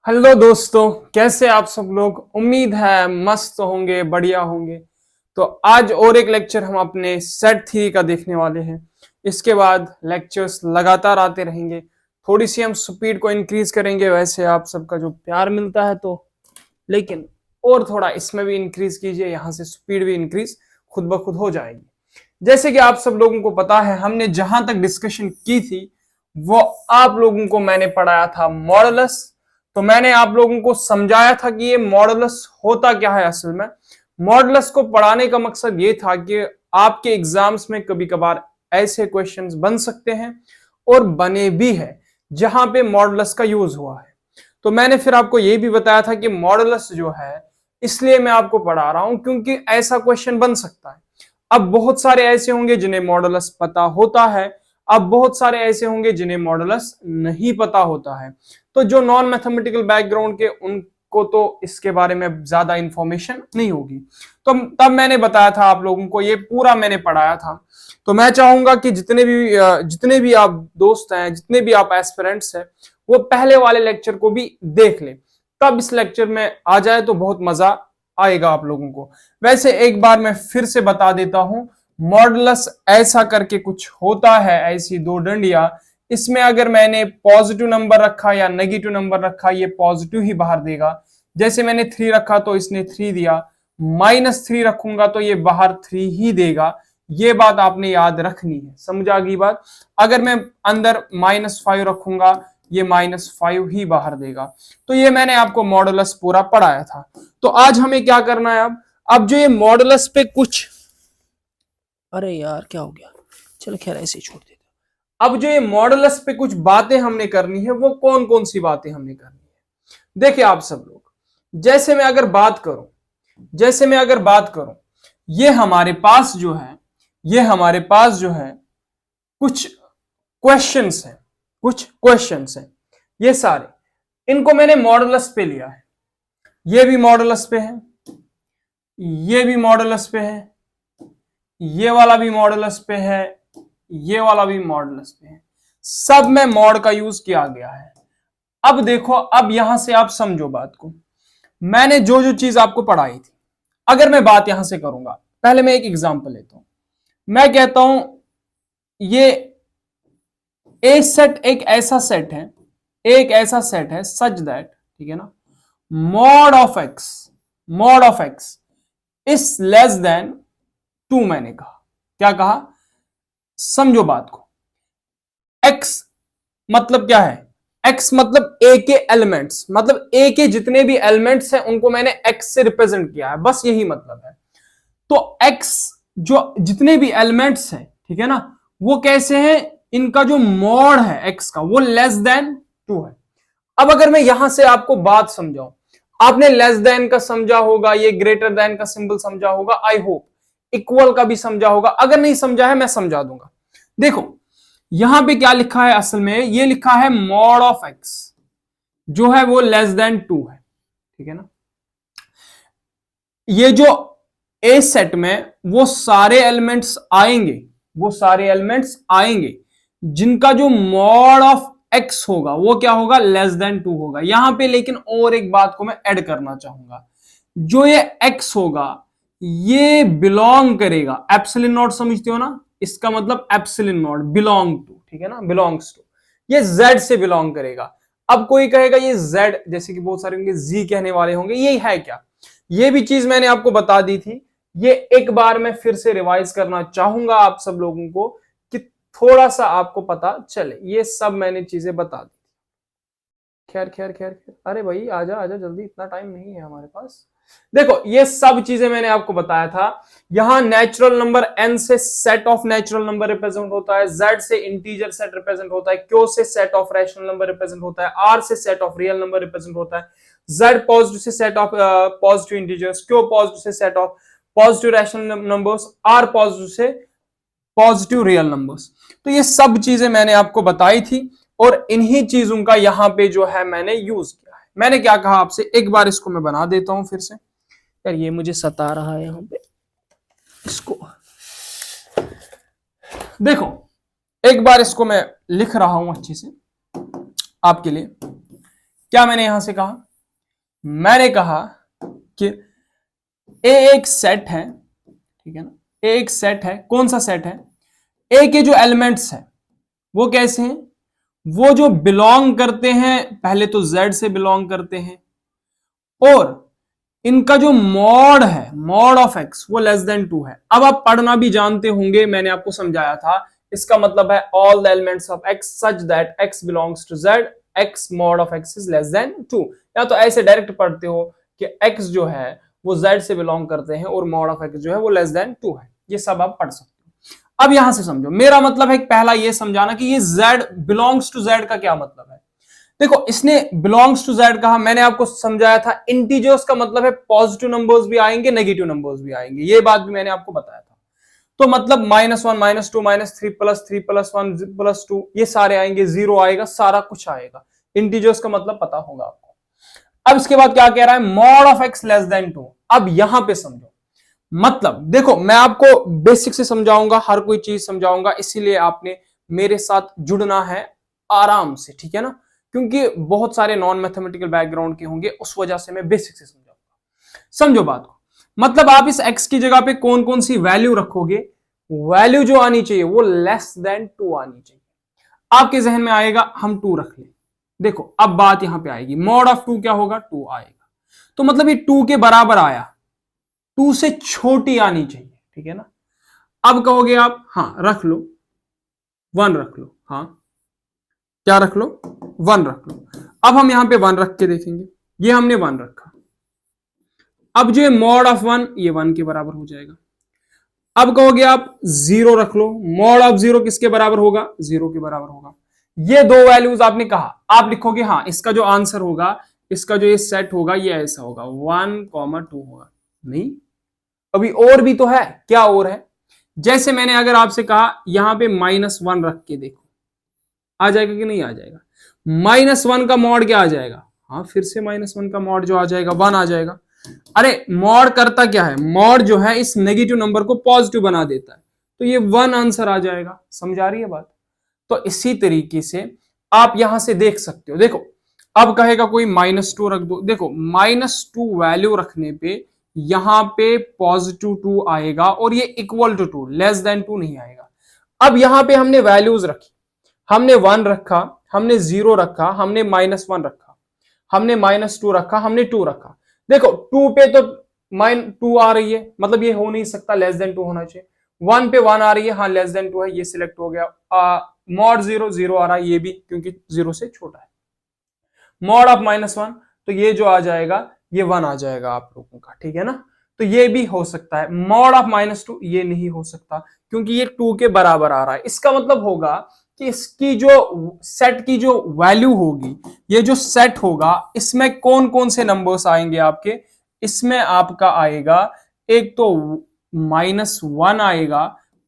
Hello दोस्तों, कैसे आप सब लोग। उम्मीद है मस्त होंगे, बढ़िया होंगे। तो आज और एक लेक्चर हम अपने सेट थ्री का देखने वाले हैं। इसके बाद लेक्चर्स लगातार आते रहेंगे। थोड़ी सी हम स्पीड को इंक्रीज करेंगे, वैसे आप सबका जो प्यार मिलता है तो, लेकिन और थोड़ा इसमें भी इंक्रीज कीजिए, यहाँ से स्पीड भी इंक्रीज खुद ब खुद हो जाएगी। जैसे कि आप सब लोगों को पता है, हमने जहां तक डिस्कशन की थी वो आप लोगों को मैंने पढ़ाया था मॉडुलस। तो मैंने आप लोगों को समझाया था कि ये मॉडुलस होता क्या है। असल में मॉडुलस को पढ़ाने का मकसद ये था कि आपके एग्जाम्स में कभी कभार ऐसे क्वेश्चंस बन सकते हैं और बने भी है जहां पे मॉडुलस का यूज हुआ है। तो मैंने फिर आपको ये भी बताया था कि मॉडुलस जो है, इसलिए मैं आपको पढ़ा रहा हूं क्योंकि ऐसा क्वेश्चन बन सकता है। अब बहुत सारे ऐसे होंगे जिन्हें मॉडुलस पता होता है, अब बहुत सारे ऐसे होंगे जिन्हें मॉडुलस नहीं पता होता है। तो जो नॉन मैथमेटिकल बैकग्राउंड के उनको तो इसके बारे में ज्यादा इंफॉर्मेशन नहीं होगी। तो तब मैंने बताया था आप लोगों को, ये पूरा मैंने पढ़ाया था। तो मैं चाहूंगा कि जितने भी आप दोस्त हैं, जितने भी आप एस्पिरेंट्स हैं, वो पहले वाले लेक्चर को भी देख लें, तब इस लेक्चर में आ जाए तो बहुत मजा आएगा आप लोगों को। वैसे एक बार मैं फिर से बता देता हूं, मॉडुलस ऐसा करके कुछ होता है, ऐसी दो डंडिया। इसमें अगर मैंने पॉजिटिव नंबर रखा या नेगेटिव नंबर रखा, ये पॉजिटिव ही बाहर देगा। जैसे मैंने 3 रखा तो इसने 3 दिया, -3 रखूंगा तो ये बाहर 3 ही देगा। ये बात आपने याद रखनी है, समझ आ गई बात। अगर मैं अंदर -5 रखूंगा, ये -5 ही बाहर देगा। तो ये मैंने आपको मॉडुलस पूरा पढ़ाया था। तो आज हमें क्या करना है, अब जो ये मॉडुलस पे कुछ, अरे यार क्या हो गया, चलो खैर ऐसे ही छोड़ देते। अब जो ये मॉडुलस पे कुछ बातें हमने करनी है, वो कौन कौन सी बातें हमने करनी है। देखिए आप सब लोग, जैसे मैं अगर बात करूं, ये हमारे पास जो है, कुछ क्वेश्चंस हैं, ये सारे, इनको मैंने मॉडुलस पे लिया है। ये भी मॉडुलस पे है, ये भी मॉडुलस पे है, ये वाला भी मॉडुलस पे है, ये वाला भी मॉडुलस पे है। सब में मॉड का यूज किया गया है। अब देखो, अब यहां से आप समझो बात को। मैंने जो जो चीज आपको पढ़ाई थी, अगर मैं बात यहां से करूंगा, पहले मैं एक एग्जांपल लेता हूं। मैं कहता हूं ये ए सेट एक ऐसा सेट है सच दैट, ठीक है ना, mod of x is less than 2। मैंने कहा, क्या कहा, समझो बात को। एक्स मतलब क्या है, एक्स मतलब ए के एलिमेंट्स, मतलब ए के जितने भी एलिमेंट्स हैं उनको मैंने एक्स से रिप्रेजेंट किया है, बस यही मतलब है। तो एक्स जो जितने भी एलिमेंट्स हैं, ठीक है ना, वो कैसे हैं, इनका जो मॉड है एक्स का, वो लेस देन 2 है। अब अगर मैं यहां से आपको बात समझाऊं, आपने लेस देन का समझा होगा, ये ग्रेटर देन का सिंबल समझा होगा, आई होप इक्वल का भी समझा होगा। अगर नहीं समझा है मैं समझा दूंगा। देखो यहां पे क्या लिखा है, असल में ये लिखा है मॉड ऑफ एक्स जो है वो लेस देन 2 है, ठीक है ना। ये जो ए सेट में वो सारे एलिमेंट्स आएंगे जिनका जो मॉड ऑफ एक्स होगा वो क्या होगा, लेस देन 2 होगा। यहां पे लेकिन और एक बात को मैं ऐड करना चाहूंगा, जो ये एक्स होगा ये बिलोंग करेगा, एप्सिलॉन नॉट समझते हो ना, इसका मतलब एप्सिलॉन नॉट बिलोंग टू, ठीक है ना, बिलोंग्स टू, ये जेड से बिलोंग करेगा। अब कोई कहेगा ये जेड, जैसे कि बहुत सारे होंगे जी कहने वाले होंगे, ये है क्या, ये भी चीज मैंने आपको बता दी थी। ये एक बार मैं फिर से रिवाइज करना चाहूंगा आप सब लोगों को कि थोड़ा सा आपको पता चले। ये सब मैंने चीजें बता दी। खैर खैर खैर खैर, अरे भाई आजा आजा जल्दी, इतना टाइम नहीं है हमारे पास। देखो ये सब चीजें मैंने आपको बताया था। यहां नेचुरल नंबर एन से set of natural number represent होता है, जेड से इंटीजर सेट रिप्रेजेंट होता है, क्यू से set of rational number represent होता है, आर से set of real number represent होता है, जेड पॉजिटिव से set of positive integers, Q positive से set of positive rational numbers, R positive से पॉजिटिव रियल नंबर्स। तो ये सब चीजें मैंने आपको बताई थी और इन्हीं चीजों का यहां पे जो है मैंने यूज किया है। मैंने क्या कहा आपसे, एक बार इसको मैं बना देता हूं फिर से। यार ये मुझे सता रहा है यहां पे, इसको देखो एक बार इसको मैं लिख रहा हूं अच्छे से आपके लिए। क्या मैंने यहां से कहा? मैंने कहा कि ए एक सेट है, ठीक है ना, ए एक सेट है। कौन सा सेट है? ए के जो एलिमेंट्स हैं वो कैसे हैं? वो जो बिलोंग करते हैं, पहले तो Z से बिलोंग करते हैं, और इनका जो मॉड है, मॉड ऑफ x, वो लेस देन 2 है। अब आप पढ़ना भी जानते होंगे, मैंने आपको समझाया था। इसका मतलब है all the elements of x such that x belongs to z, x mod of x is less than 2। या तो ऐसे डायरेक्ट पढ़ते हो कि x जो है वो z से बिलोंग करते हैं और मॉड ऑफ x जो है वो लेस देन 2 है। ये सब आप पढ़ सकते हो। अब यहां से समझो, मेरा मतलब है पहला ये समझाना कि ये z बिलोंग्स टू z का क्या मतलब है। देखो, इसने बिलोंग्स टू z कहा, मैंने आपको समझाया था इंटीजर्स का मतलब है पॉजिटिव नंबर्स भी आएंगे, नेगेटिव नंबर्स भी आएंगे, ये बात भी मैंने आपको बताया था। तो मतलब -1 -2 -3 +3 +1 +2 ये सारे आएंगे, 0 आएगा, सारा कुछ आएगा। इंटीजर्स का मतलब पता होगा आपको। अब इसके बाद क्या कह रहा है? Mod of x less than 2। अब यहां पे समझो, मतलब देखो, मैं आपको बेसिक से समझाऊंगा, हर कोई चीज समझाऊंगा, इसीलिए आपने मेरे साथ जुड़ना है आराम से, ठीक है ना, क्योंकि बहुत सारे नॉन मैथमेटिकल बैकग्राउंड के होंगे, उस वजह से मैं बेसिक से समझाऊंगा। समझो बात को, मतलब आप इस x की जगह पे कौन कौन सी वैल्यू रखोगे? वैल्यू जो आनी चाहिए वो लेस देन 2 आनी चाहिए। आपके जहन में आएगा हम 2 रख ले। देखो, अब बात यहां पे आएगी, मॉड ऑफ 2 क्या होगा? 2 आएगा। तो मतलब ये 2 के बराबर आया, 2 से छोटी आनी चाहिए, ठीक है ना। अब कहोगे आप, हाँ रख लो 1 रख लो, हाँ क्या रख लो? 1 रख लो। अब हम यहां पे 1 रख के देखेंगे, ये हमने 1 रखा। अब जो मॉड ऑफ 1, ये 1 के बराबर हो जाएगा। अब कहोगे आप 0 रख लो, मॉड ऑफ 0 किसके बराबर होगा? 0 के बराबर होगा। ये दो वैल्यूज आपने कहा, आप लिखोगे हाँ इसका जो आंसर होगा, इसका जो ये सेट होगा ये ऐसा होगा 1,2 होगा। नहीं, अभी और भी तो है। क्या और है? जैसे मैंने अगर आपसे कहा यहां पे -1 रख के देखो, आ जाएगा कि नहीं आ जाएगा? -1 का मॉड क्या आ जाएगा? हाँ, फिर से -1 का मॉड जो आ जाएगा 1 आ जाएगा। अरे मॉड करता क्या है? मॉड जो है इस नेगेटिव नंबर को पॉजिटिव बना देता है, तो ये 1 आंसर आ जाएगा। समझ आ रही है बात? तो इसी तरीके से आप यहां से देख सकते हो। देखो, अब कहेगा कोई -2 रख दो, देखो -2 वैल्यू रखने पे यहां पे +2 आएगा और ये इक्वल टू 2, लेस देन 2 नहीं आएगा। अब यहां पे हमने वैल्यूज रखी, हमने 1 रखा, हमने 0 रखा, हमने -1 रखा, हमने -2 रखा, हमने 2 रखा। देखो 2 पे तो -2 आ रही है, मतलब ये हो नहीं सकता, लेस देन 2 होना चाहिए। 1 पे 1 आ रही है, हाँ लेस देन 2 है, ये सिलेक्ट हो गया। मॉड 0 0 आ रहा है, ये भी क्योंकि 0 से छोटा है। मॉड ऑफ -1, तो ये जो आ जाएगा ये 1 आ जाएगा आप लोगों का, ठीक है ना। तो ये भी हो सकता है। मॉड ऑफ -2 ये नहीं हो सकता क्योंकि ये 2 के बराबर आ रहा है। इसका मतलब होगा कि इसकी जो सेट की जो वैल्यू होगी, ये जो सेट होगा, इसमें कौन कौन से नंबर्स आएंगे आपके? इसमें आपका आएगा एक तो -1 आएगा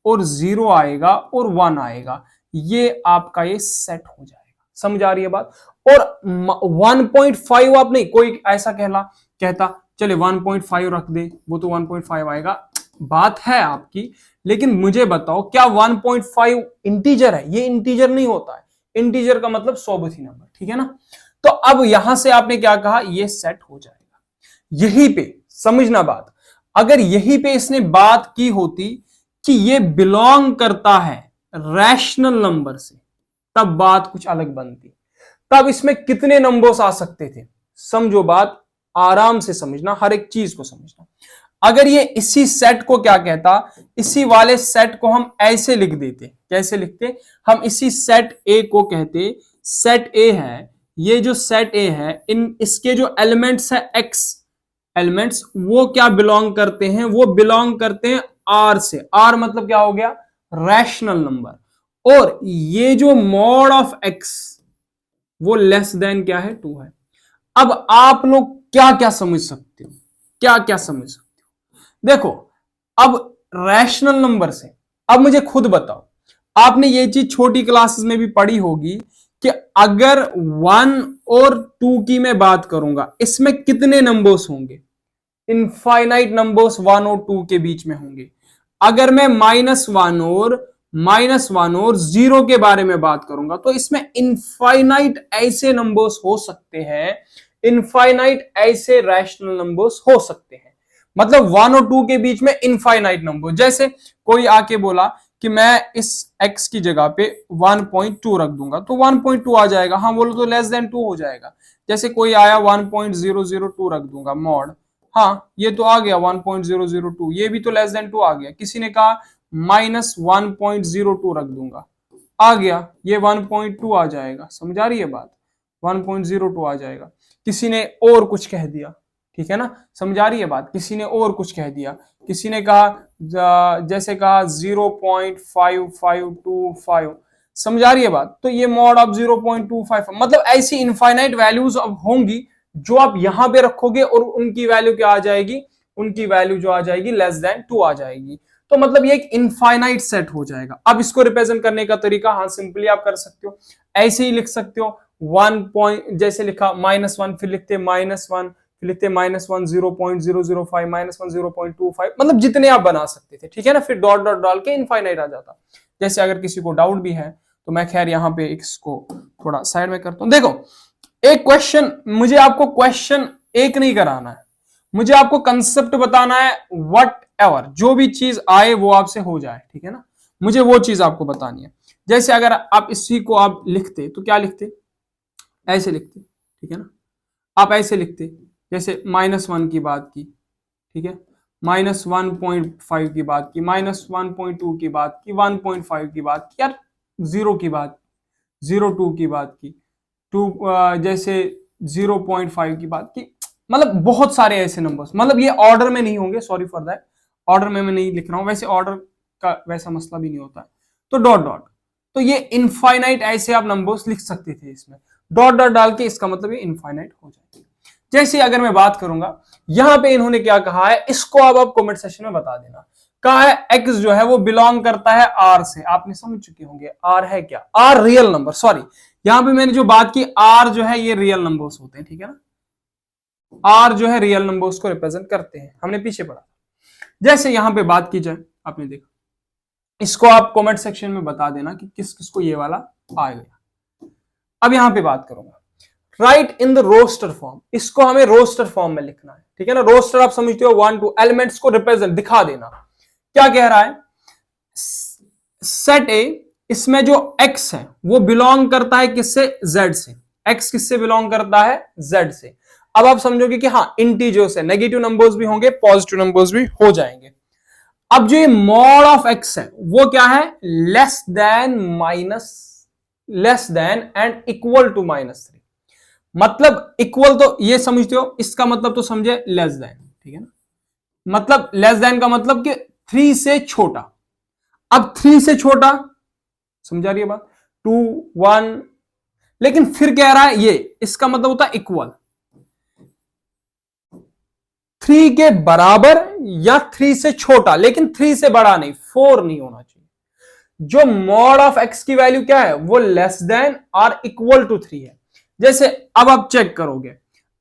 और 0 आएगा और 1 आएगा। ये आपका ये सेट हो जाएगा। समझ आ रही है बात? और 1.5 आप नहीं, कोई ऐसा कहता चले 1.5 रख दे, वो तो 1.5 आएगा। बात है आपकी, लेकिन मुझे बताओ क्या 1.5 इंटीजर है? ये इंटीजर नहीं होता है। इंटीजर का मतलब सौबथी नंबर, ठीक है ना। तो अब यहां से आपने क्या कहा? ये सेट हो जाएगा। यहीं पे समझना बात, अगर यहीं पे इसने बात की होती कि ये बिलोंग करता है रैशनल नंबर से, तब बात कुछ अलग बनती। तब इसमें कितने नंबर्स आ सकते थे? समझो बात, आराम से समझना, हर एक चीज को समझना। अगर ये इसी सेट को क्या कहता, इसी वाले सेट को हम ऐसे लिख देते। कैसे लिखते? हम इसी सेट ए को कहते, सेट ए है, ये जो सेट ए है, इसके जो एलिमेंट्स है एक्स एलिमेंट्स, वो क्या बिलोंग करते हैं? वो बिलोंग करते हैं आर से। आर मतलब क्या हो गया? Rational number. और ये जो मॉड ऑफ एक्स वो लेस देन क्या है? 2 है। अब आप लोग क्या क्या समझ सकते हो? क्या क्या समझ सकते हो? देखो, अब रैशनल नंबर से, अब मुझे खुद बताओ, आपने ये चीज छोटी क्लासेस में भी पढ़ी होगी कि अगर 1 और 2 की मैं बात करूंगा, इसमें कितने नंबर्स होंगे? इनफाइनाइट नंबर्स 1 और 2 के बीच में होंगे। अगर मैं -1 और -1 और 0 के बारे में बात करूंगा तो इसमें इनफाइनाइट ऐसे नंबर्स हो सकते हैं, इनफाइनाइट ऐसे रैशनल नंबर्स हो सकते हैं। मतलब 1 और 2 के बीच में इनफाइनाइट नंबर, जैसे कोई आके बोला कि मैं इस x की जगह पे 1.2 रख दूंगा तो 1.2 आ जाएगा, हाँ बोलो तो लेस देन 2 हो जाएगा। जैसे कोई आया 1.002 रख दूंगा मॉड, हाँ ये तो आ गया 1.002, ये भी तो लेस देन 2 आ गया। किसी ने कहा -1.02 रख दूंगा, आ गया ये 1.2 आ जाएगा। समझ आ रही है बात, 1.02 आ जाएगा। किसी ने और कुछ कह दिया, ठीक है ना, समझ आ रही है बात, किसी ने और कुछ कह दिया, किसी ने कहा जैसे कहा 0.5525, समझ आ रही है बात, तो ये मॉड ऑफ 0.25, मतलब ऐसी इनफाइनाइट वैल्यूज अब होंगी जो आप यहां पे रखोगे और उनकी वैल्यू क्या आ जाएगी, उनकी वैल्यू जो आ जाएगी लेस देन 2 आ जाएगी। तो मतलब ये एक इनफाइनाइट सेट हो जाएगा। अब इसको रिप्रेजेंट करने का तरीका, हाँ सिंपली आप कर सकते हो, ऐसे ही लिख सकते हो 1 पॉइंट, जैसे लिखा -1 फिर लिखते -1 फिर लिखते -1 0.005 -1 0.25, मतलब जितने आप बना सकते थे, ठीक है ना, फिर डॉट डॉट डाल के इनफाइनाइट आ जाता। जैसे अगर किसी को डाउट भी है तो मैं खैर यहाँ पे इसको थोड़ा साइड में करता हूं। देखो एक क्वेश्चन, मुझे आपको क्वेश्चन एक नहीं कराना है, मुझे आपको कंसेप्ट बताना है, वट एवर जो भी चीज आए वो आपसे हो जाए, ठीक है ना, मुझे वो चीज आपको बतानी है। जैसे अगर आप इसी को आप लिखते तो क्या लिखते, ऐसे लिखते, ठीक है ना, आप ऐसे लिखते, जैसे -1 की बात की, ठीक है, -1.5 की बात की, -1.2 की बात की, 1.5 की बात की, यार 0 की बात, 0.2 की बात की, 2 जैसे 0.5 की बात की, मतलब बहुत सारे ऐसे नंबर्स, मतलब ये ऑर्डर में नहीं होंगे, सॉरी फॉर दैट, ऑर्डर में मैं नहीं लिख रहा हूं, वैसे ऑर्डर का वैसा मसला भी नहीं होता है। तो डॉट डॉट, तो ये इनफाइनाइट ऐसे आप नंबर्स लिख सकते थे इसमें, डॉट डॉट डाल के, इसका मतलब ये इनफाइनाइट हो जाएगी। जैसे अगर मैं बात करूंगा, यहां पे इन्होंने क्या कहा है, इसको आप कमेंट सेक्शन में बता देना। कहा है x जो है वो बिलोंग करता है r से, आपने समझ चुके होंगे r है क्या, r रियल नंबर, सॉरी यहां पे मैंने जो बात की r जो है ये रियल नंबर्स होते हैं, ठीक है ना, r जो है रियल नंबर्स को रिप्रेजेंट करते हैं, हमने पीछे पढ़ा। जैसे यहां पे बात की जाए, आपने देखा, इसको आप कमेंट सेक्शन में बता देना कि किस किस को ये वाला आ गया। अब यहां पे बात करूंगा, right in the roster form, इसको हमें रोस्टर फॉर्म में लिखना है, ठीक है ना, रोस्टर आप समझते हो 1 2 एलिमेंट्स को रिप्रेजेंट दिखा देना। क्या कह रहा है, सेट ए, इसमें जो x है वो बिलोंग करता है किससे, z से, x किससे बिलोंग करता है, z से। अब आप समझोगे कि हाँ इंटीजर्स है, नेगेटिव नंबर्स भी होंगे पॉजिटिव नंबर्स भी हो जाएंगे। अब जो ये मॉड ऑफ x है वो क्या है, less than minus, less than and equal to -3, मतलब इक्वल तो ये समझते हो, इसका मतलब तो समझे लेस देन, ठीक है ना, मतलब लेस देन का मतलब कि 3 से छोटा। अब 3 से छोटा, समझा रही है बात, 2 1, लेकिन फिर कह रहा है ये, इसका मतलब होता है इक्वल, 3 के बराबर या 3 से छोटा, लेकिन 3 से बड़ा नहीं, 4 नहीं होना चाहिए। जो मॉड ऑफ x की वैल्यू क्या है, वो लेस देन और इक्वल टू 3 है। जैसे अब आप चेक करोगे,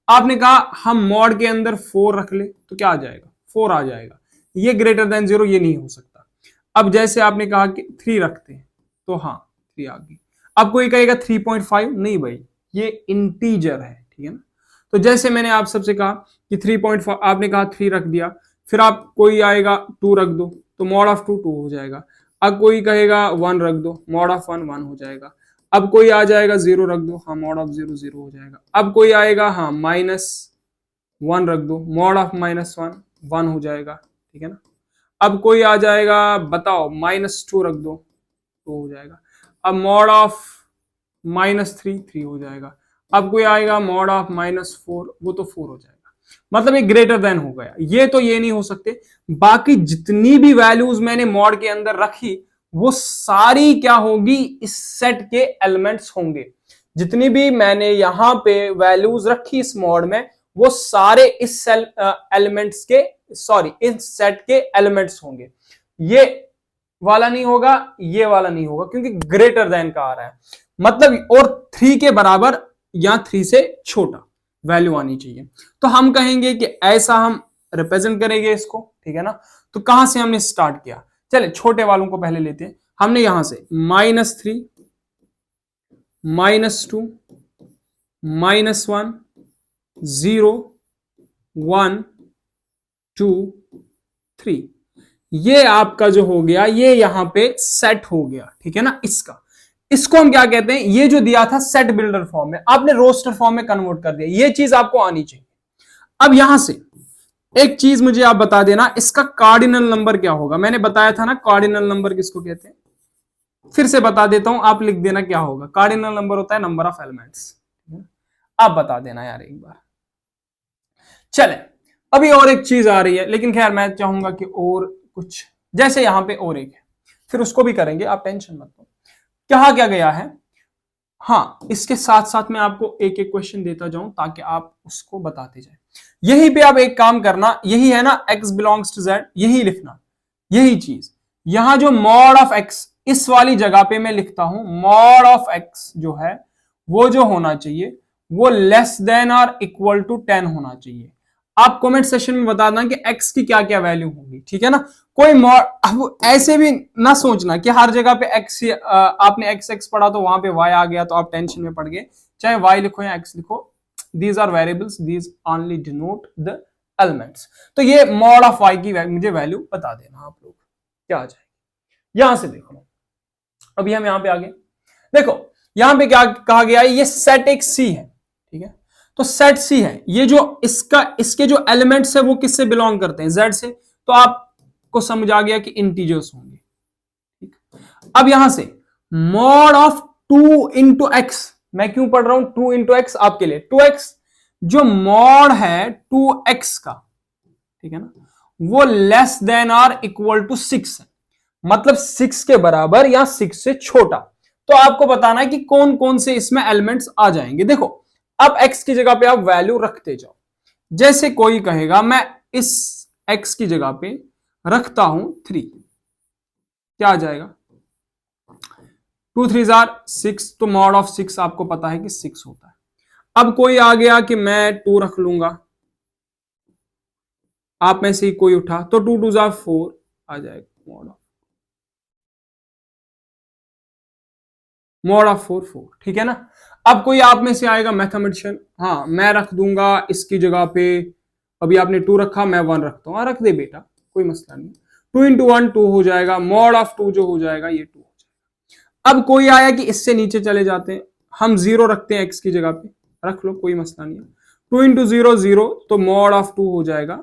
आपने कहा हम मॉड के अंदर 4 रख ले तो क्या आ जाएगा, 4 आ जाएगा, ये ग्रेटर देन 0 ये नहीं हो सकता। अब जैसे आपने कहा कि 3 रखते हैं तो हाँ 3 आ गई। अब कोई कहेगा 3.5, नहीं भाई ये इंटीजर है, ठीक है ना। तो जैसे मैंने आप सबसे कहा कि 3.5, आपने कहा 3 रख दिया, फिर आप कोई आएगा 2 रख दो तो मॉड ऑफ 2 2 हो जाएगा। अब कोई कहेगा 1 रख दो, मॉड ऑफ 1 1 हो जाएगा। अब कोई आ जाएगा 0 रख दो, हाँ मॉड ऑफ 0 0 हो जाएगा। अब कोई आएगा हाँ -1 रख दो, मॉड ऑफ -1 1 हो जाएगा, ठीक है ना। अब कोई आ जाएगा, बताओ -2 रख दो तो हो जाएगा। अब मॉड ऑफ -3 3 हो जाएगा। अब कोई आएगा मॉड ऑफ -4, वो तो 4 हो जाएगा। मतलब ये ग्रेटर देन हो गया, ये तो ये नहीं हो सकते। बाकी जितनी भी वैल्यूज मैंने मॉड के अंदर रखी वो सारी क्या होगी, इस सेट के एलिमेंट्स होंगे। जितनी भी मैंने यहां पे वैल्यूज रखी इस मॉड में वो सारे इस सेल एलिमेंट्स के, सॉरी इस सेट के एलिमेंट्स होंगे। ये वाला नहीं होगा, ये वाला नहीं होगा, क्योंकि ग्रेटर देन का आ रहा है, मतलब और 3 के बराबर या 3 से छोटा वैल्यू आनी चाहिए। तो हम कहेंगे कि ऐसा हम रिप्रेजेंट करेंगे इसको, ठीक है ना। तो कहां से हमने स्टार्ट किया, चले छोटे वालों को पहले लेते हैं। हमने यहां से -3, -2, -1, 0, 1, 2, 3, ये आपका जो हो गया ये यहां पे सेट हो गया, ठीक है ना। इसको हम क्या कहते हैं, ये जो दिया था सेट बिल्डर फॉर्म में, आपने रोस्टर फॉर्म में कन्वर्ट कर दिया। ये चीज आपको आनी चाहिए। अब यहां से एक चीज मुझे आप बता देना, इसका कार्डिनल नंबर क्या होगा। मैंने बताया था ना कार्डिनल नंबर किसको कहते हैं, फिर से बता देता हूं, आप लिख देना क्या होगा। कार्डिनल नंबर होता है नंबर ऑफ एलिमेंट्स। आप बता देना यार एक बार। चले, अभी और एक चीज आ रही है, लेकिन खैर मैं चाहूंगा कि और कुछ, जैसे यहां पे और एक है, फिर उसको भी करेंगे, आप टेंशन मत लो। कहा क्या गया है, हाँ, इसके साथ साथ मैं आपको एक एक क्वेश्चन देता जाऊं ताकि आप उसको बताते जाए। यहीं पे आप एक काम करना, यही है ना x बिलोंग्स टू z, यही लिखना, यही चीज। यहां जो मॉड ऑफ x, इस वाली जगह पे मैं लिखता हूं मॉड ऑफ x जो है वो जो होना चाहिए वो लेस देन और इक्वल टू 10 होना चाहिए। आप कमेंट सेशन में बता देना कि x की क्या क्या वैल्यू होगी, ठीक है ना। कोई अब ऐसे भी ना सोचना कि हर जगह पे x, आपने x पढ़ा तो वहां पे y आ गया तो आप टेंशन में पड़ गए। चाहे y लिखो या x लिखो, these are variables, these only denote the elements। तो ये मॉड ऑफ y की मुझे वैल्यू बता देना आप लोग, क्या आ जाएगी। यहां से देखो, अभी हम यहां पे आगे देखो, यहां पे क्या कहा गया है, ये सेट एक सी है, ठीक है। तो सेट सी है, ये जो इसके जो एलिमेंट्स है वो किससे बिलोंग करते हैं, जेड से। तो आपको समझ आ गया कि इंटीजर्स होंगे, ठीक। अब यहां से मॉड ऑफ 2 इंटू एक्स, मैं क्यों पढ़ रहा हूं 2 इंटू एक्स आपके लिए, 2x जो मॉड है 2x का, ठीक है ना, वो लेस देन और इक्वल टू 6 है, मतलब 6 के बराबर या 6 से छोटा। तो आपको बताना है कि कौन कौन से इसमें एलिमेंट्स आ जाएंगे। देखो, अब x की जगह पे आप वैल्यू रखते जाओ। जैसे कोई कहेगा मैं इस x की जगह पे रखता हूं 3, क्या आ जाएगा, 2 3 6, तो मॉड ऑफ 6 आपको पता है कि 6 होता है। अब कोई आ गया कि मैं 2 रख लूंगा, आप में से ही कोई उठा तो 2 2 4 आ जाएगा, मॉड ऑफ 4 4, ठीक है ना। अब कोई आप में से आएगा मैथमेटिशियन, हाँ मैं रख दूंगा इसकी जगह पे, अभी आपने 2 रखा मैं 1 रखता हूं, रख दे बेटा, कोई मसला नहीं। 2 इंटू 1 2 हो जाएगा, मॉड ऑफ 2 जो हो जाएगा ये 2 हो जाएगा। अब कोई आया कि इससे नीचे चले जाते हैं, हम 0 रखते हैं एक्स की जगह पे, रख लो कोई मसला नहीं है। 2 इंटू 0 0, तो मॉड ऑफ 2 हो जाएगा,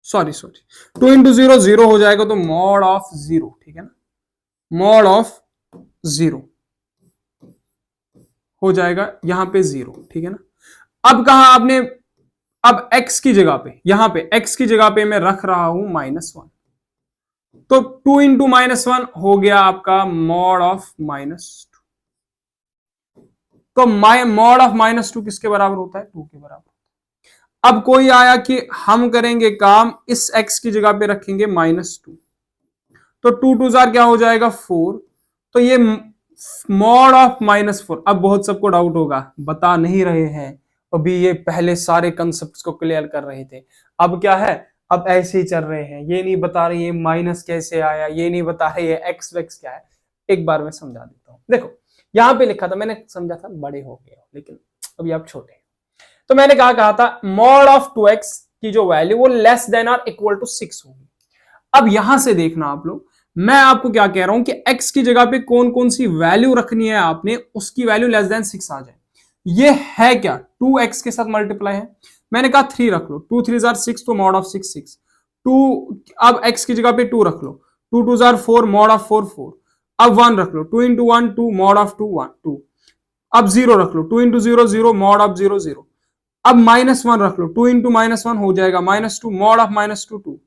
सॉरी 2 इंटू 0 0 हो जाएगा, तो मॉड ऑफ 0, ठीक है ना, मॉड ऑफ 0 हो जाएगा यहां पे 0, ठीक है ना। अब कहा आपने, अब x की जगह पे, यहां पे x की जगह पे मैं रख रहा हूं -1, तो 2 इंटू -1 हो गया आपका मॉड ऑफ -2। तो मॉड ऑफ -2 किसके बराबर होता है, 2 के बराबर। अब कोई आया कि हम करेंगे काम, इस x की जगह पे रखेंगे -2, तो 2 2 क्या हो जाएगा 4, तो ये मॉड ऑफ -4। अब बहुत सबको डाउट होगा, बता नहीं रहे हैं, अभी ये पहले सारे कंसेप्ट को क्लियर कर रहे थे, अब क्या है, अब ऐसे ही चल रहे हैं, ये नहीं बता रहे ये माइनस कैसे आया, ये नहीं बता रहे ये एक्स वेक्स क्या है। एक बार मैं समझा देता हूं, देखो यहां पे लिखा था, मैंने समझा था बड़े हो गए लेकिन अभी आप छोटे हैं। तो मैंने कहा था मॉड ऑफ 2x की जो वैल्यू वो लेस देन और इक्वल टू 6 होगी। अब यहां से देखना आप लोग, मैं आपको क्या कह रहा हूं कि x की जगह पे कौन कौन सी वैल्यू रखनी है आपने, उसकी वैल्यू लेस देन 6 आ जाए। ये है क्या, 2x के साथ मल्टीप्लाई है, मैंने कहा 3 रख लो, 2 3 6, तो मॉड ऑफ 6 6, 2, अब x की जगह पे 2 रख लो, 2 2 4, मॉड ऑफ 4 4, अब 1 रख लो, 2 इंटू 1 2, मॉड ऑफ 2 1 2, अब 0 रख लो, 2 इंटू 0 0, मॉड ऑफ 0 0, अब -1 रख लो, 2 इंटू -1 हो जाएगा -2, मॉड ऑफ -2 2,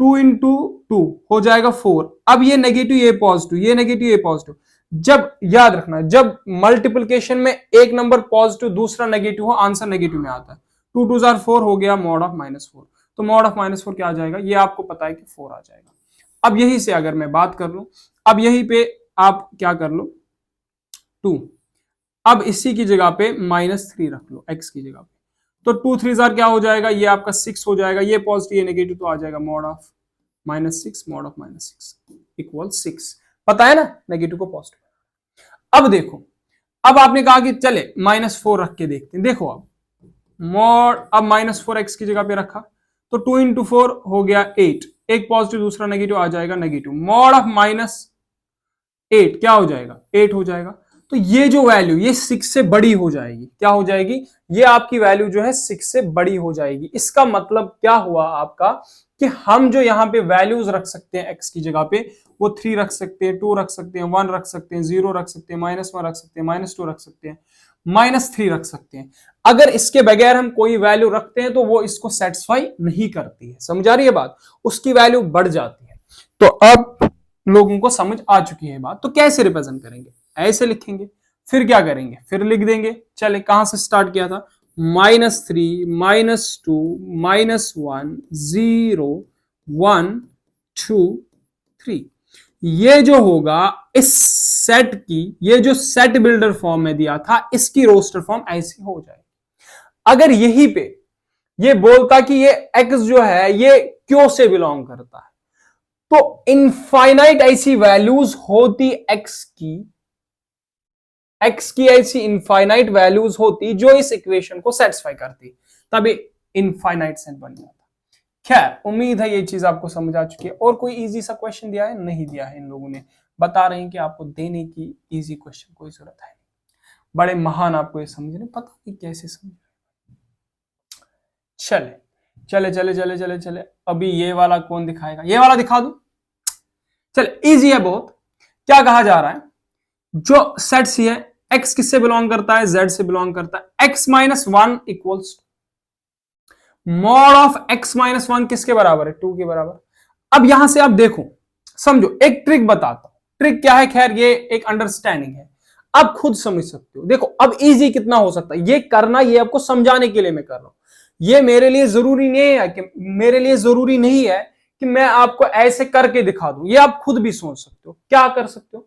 2 इंटू 2 हो जाएगा 4। अब ये नेगेटिव ये पॉजिटिव, ये नेगेटिव ये पॉजिटिव, जब याद रखना जब मल्टीप्लिकेशन में एक नंबर पॉजिटिव दूसरा नेगेटिव हो, आंसर नेगेटिव में आता है। 2 2 4 हो गया, मॉड ऑफ -4, तो मॉड ऑफ -4 क्या आ जाएगा, ये आपको पता है कि 4 आ जाएगा। अब यही से अगर मैं बात कर लूं, अब यहीं पे आप क्या कर लो 2, अब इसी की जगह पे -3 रख लो x की जगह पे, तो 2 3 क्या हो जाएगा, ये आपका 6 हो जाएगा, ये पॉजिटिव ये नेगेटिव तो आ जाएगा mod of -6, mod of -6 equal 6। पता है ना, नेगेटिव को पॉजिटिव। अब देखो, अब आपने कहा कि चले -4 रख के देखते हैं। देखो अब मॉड, अब -4x की जगह पे रखा तो 2 इंटू 4 हो गया 8, एक पॉजिटिव दूसरा नेगेटिव आ जाएगा नेगेटिव। मॉड ऑफ -8 क्या हो जाएगा, 8 हो जाएगा। तो ये जो वैल्यू ये 6 से बड़ी हो जाएगी, क्या हो जाएगी, ये आपकी वैल्यू जो है 6 से बड़ी हो जाएगी। इसका मतलब क्या हुआ आपका कि हम जो यहां पे वैल्यूज रख सकते हैं x की जगह पे, वो 3 रख सकते हैं, 2 रख सकते हैं, 1 रख सकते हैं, 0 रख सकते हैं, -1 रख सकते हैं, -2 रख सकते हैं, -3 रख सकते हैं। अगर इसके बगैर हम कोई वैल्यू रखते हैं तो वो इसको सेटिस्फाई नहीं करती है। समझ आ रही है बात, उसकी वैल्यू बढ़ जाती है। तो अब लोगों को समझ आ चुकी है बात। तो कैसे रिप्रेजेंट करेंगे, ऐसे लिखेंगे, फिर क्या करेंगे, फिर लिख देंगे। चले कहां से स्टार्ट किया था, -3, -2, -1, 0, 1, 2, 3। ये जो होगा इस सेट की, ये जो सेट बिल्डर फॉर्म में दिया था, इसकी रोस्टर फॉर्म ऐसी हो जाए। अगर यहीं पे ये बोलता कि ये x जो है ये क्यों से बिलोंग करता है, तो इनफाइनाइट ऐसी वैल्यूज होती x की ऐसी इनफाइनाइट वैल्यूज होती जो इस इक्वेशन को सेटिस्फाई करती, तभी इनफाइनाइट सेट बन जाता। खैर, उम्मीद है ये चीज आपको समझ आ चुकी है। और कोई इजी सा क्वेश्चन दिया है, नहीं दिया है। इन लोगों ने बता रहे हैं कि आपको देने की इजी क्वेश्चन कोई जरूरत है, बड़े महान आपको ये समझ रहे, पता नहीं कैसे समझ। चले चले चले चले चले चले, अभी ये वाला कौन दिखाएगा, ये वाला दिखा दू। चले, इजी है बहुत। क्या कहा जा रहा है, जो सेट सी है, x किससे बिलोंग करता है, z से बिलोंग करता है। x -1 equals mod of x -1 किसके बराबर है, 2 के बराबर। अब यहां से आप देखो, समझो, एक ट्रिक बताता हूं। ट्रिक क्या है, खैर ये एक अंडरस्टैंडिंग है, आप खुद समझ सकते हो। देखो अब इजी कितना हो सकता है ये करना, ये आपको समझाने के लिए मैं कर रहा हूं। ये मेरे लिए जरूरी नहीं है कि मैं आपको ऐसे करके दिखा दूं, ये आप खुद भी सोच सकते हो। क्या कर सकते हो,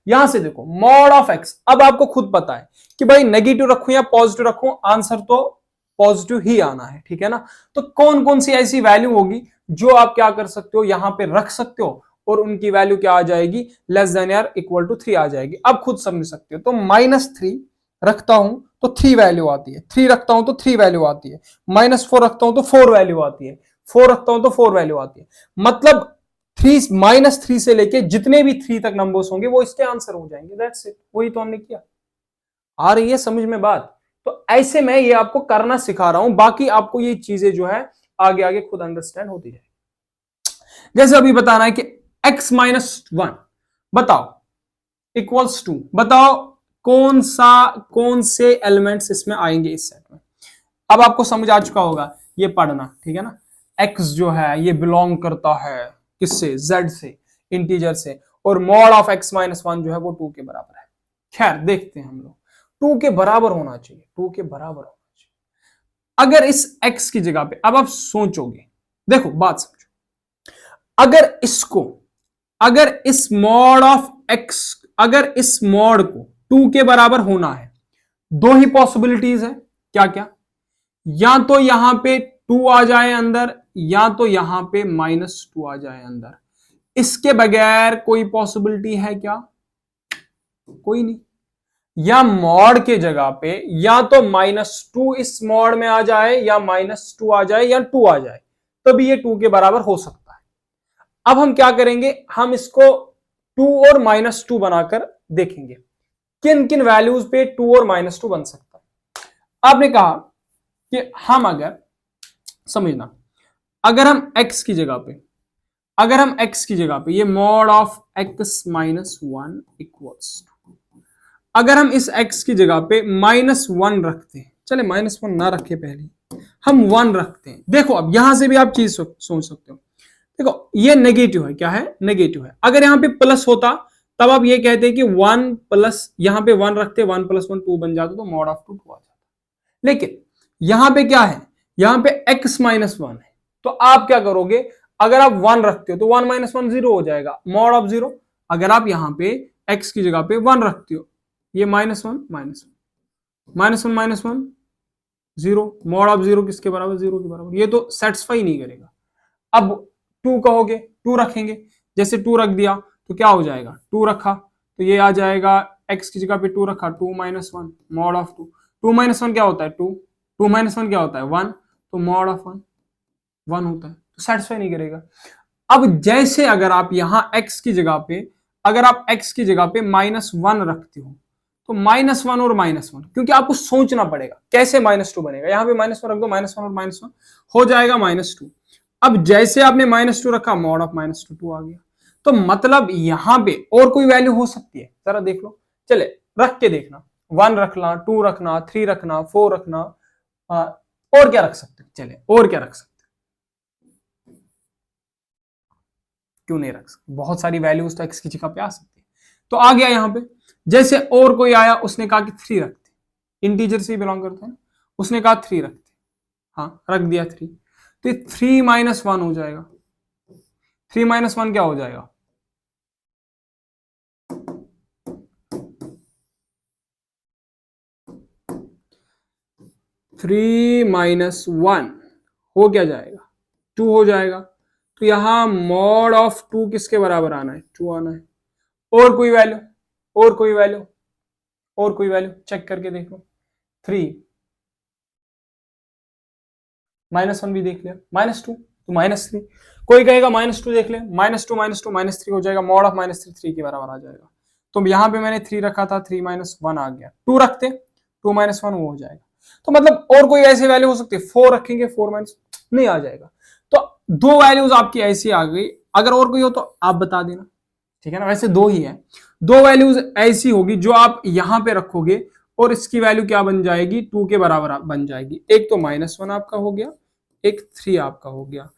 यहां से देखो, मॉड ऑफ एक्स। अब आपको खुद पता है कि भाई नेगेटिव रखूं या पॉजिटिव रखूं, आंसर तो पॉजिटिव ही आना है, ठीक है ना। तो कौन कौन सी ऐसी वैल्यू होगी जो आप क्या कर सकते हो, यहां पे रख सकते हो और उनकी वैल्यू क्या आ जाएगी, लेस देन या इक्वल टू 3 आ जाएगी। अब खुद समझ सकते हो। तो -3 रखता हूं तो 3 वैल्यू आती है, 3 रखता हूं तो 3 वैल्यू आती है, -4 रखता हूं तो 4 वैल्यू आती है, 4 रखता हूं तो 4 वैल्यू आती है। मतलब -3 से लेके जितने भी 3 तक नंबर्स होंगे वो इसके आंसर हो जाएंगे। दैट्स इट, वही तो हमने किया। आ रही है समझ में बात। तो ऐसे मैं ये आपको करना सिखा रहा हूं, बाकी आपको ये चीजें जो है आगे आगे खुद अंडरस्टैंड होती है। जैसे अभी बताना है कि x -1 बताओ इक्वल्स 2, बताओ कौन से एलिमेंट्स इसमें आएंगे इस सेट में। अब आपको समझ आ चुका होगा, ये पढ़ना, ठीक है ना। x जो है ये बिलोंग करता है किससे, z से, इंटीजर से, और मॉड ऑफ x -1 जो है वो 2 के बराबर है। खैर देखते हैं हम लोग, 2 के बराबर होना चाहिए, 2 के बराबर होना चाहिए। अगर इस x की जगह पे, अब आप सोचोगे, देखो बात समझो, अगर इस मॉड ऑफ x, अगर इस मॉड को 2 के बराबर होना है, दो ही पॉसिबिलिटीज है, क्या क्या, या तो यहां पे 2 आ जाए अंदर, या तो यहां पे -2 आ जाए अंदर। इसके बगैर कोई पॉसिबिलिटी है क्या, कोई नहीं। या मॉड के जगह पे या तो -2 इस मॉड में आ जाए, या -2 आ जाए, या 2 आ जाए, तभी ये 2 के बराबर हो सकता है। अब हम क्या करेंगे, हम इसको 2 और -2 बनाकर देखेंगे किन किन वैल्यूज पे 2 और -2 बन सकता है। आपने कहा कि हम, अगर समझना, अगर हम x की जगह पे ये मॉड ऑफ x -1 इक्वल्स, अगर हम इस x की जगह पे -1 रखते हैं, चले -1 ना रखे, पहले हम 1 रखते हैं। देखो अब यहां से भी आप चीज सोच सकते हो, देखो ये नेगेटिव है, क्या है, नेगेटिव है। अगर यहां पे प्लस होता तब आप ये कहते हैं कि 1 प्लस, यहां पे 1 रखते, 1 + 1 2 बन जाता, तो मॉड ऑफ 2 आ जाता। लेकिन यहां पे क्या है, यहां पे x -1 है, तो आप क्या करोगे, अगर आप 1 रखते हो तो 1 - 1 0 हो जाएगा, मॉड ऑफ 0। अगर आप यहां पे x की जगह पे 1 रखते हो, ये -1 -1 0, मॉड ऑफ 0 किसके बराबर, 0 के बराबर। ये तो सेटिस्फाई नहीं करेगा। अब 2 कहोगे, 2 रखेंगे, जैसे 2 रख दिया तो क्या हो जाएगा, 2 रखा तो ये आ जाएगा, x की जगह पे 2 रखा, 2 माइनस 1 मॉड ऑफ 2, 2 माइनस 1 क्या होता है 2, 2 माइनस 1 क्या होता है 1, तो मॉड ऑफ 1 1 होता है, तो सेटिस्फाई नहीं करेगा। अब जैसे अगर आप यहां x की जगह पे, अगर आप x की जगह पे -1 रखते हो, तो -1 और -1, क्योंकि आपको सोचना पड़ेगा कैसे -2 बनेगा, यहां पे -1 रख दो, -1 और -1 हो जाएगा -2। अब जैसे आपने -2 रखा, मॉड ऑफ -2 आ गया। तो मतलब यहां पे और कोई वैल्यू हो सकती है, जरा देख लो, चले रख के देखना, 1 रखना, 2 रखना, 3 रखना, 4 रखना, और क्या रख सकते, चले और क्या रख सकते, क्यों नहीं रख सकते, बहुत सारी वैल्यूज तो x की जगह पे आ सकती है। तो आ गया यहां पे, जैसे और कोई आया, उसने कहा कि 3 रखते, इंटीजर से बिलोंग करते हैं, उसने कहा 3 रखते, हाँ रख दिया 3, तो 3 माइनस 1 हो जाएगा, 3 माइनस 1 क्या हो जाएगा, 3 माइनस 1 हो क्या जाएगा, 2 हो जाएगा। तो यहां मॉड ऑफ 2 किसके बराबर आना है, 2 आना है। और कोई वैल्यू, और कोई वैल्यू, और कोई वैल्यू चेक करके देखो, 3 -1 भी देख लिया, -2 तो -3, कोई कहेगा -2 देख ले, -2 -2 -3 हो जाएगा, मॉड ऑफ -3 3 के बराबर आ जाएगा। तो यहां पे मैंने 3 रखा था, 3 -1 आ गया, 2 रखते 2 -1 वो हो जाएगा। तो मतलब और कोई ऐसी वैल्यू हो सकती है, 4 रखेंगे 4 माइनस नहीं आ जाएगा। तो दो वैल्यूज आपकी ऐसी आ गई, अगर और कोई हो तो आप बता देना, ठीक है ना, वैसे दो ही है, दो वैल्यूज ऐसी होगी जो आप यहां पे रखोगे और इसकी वैल्यू क्या बन जाएगी, 2 के बराबर बन जाएगी। एक तो -1 आपका हो गया, एक 3 आपका हो गया,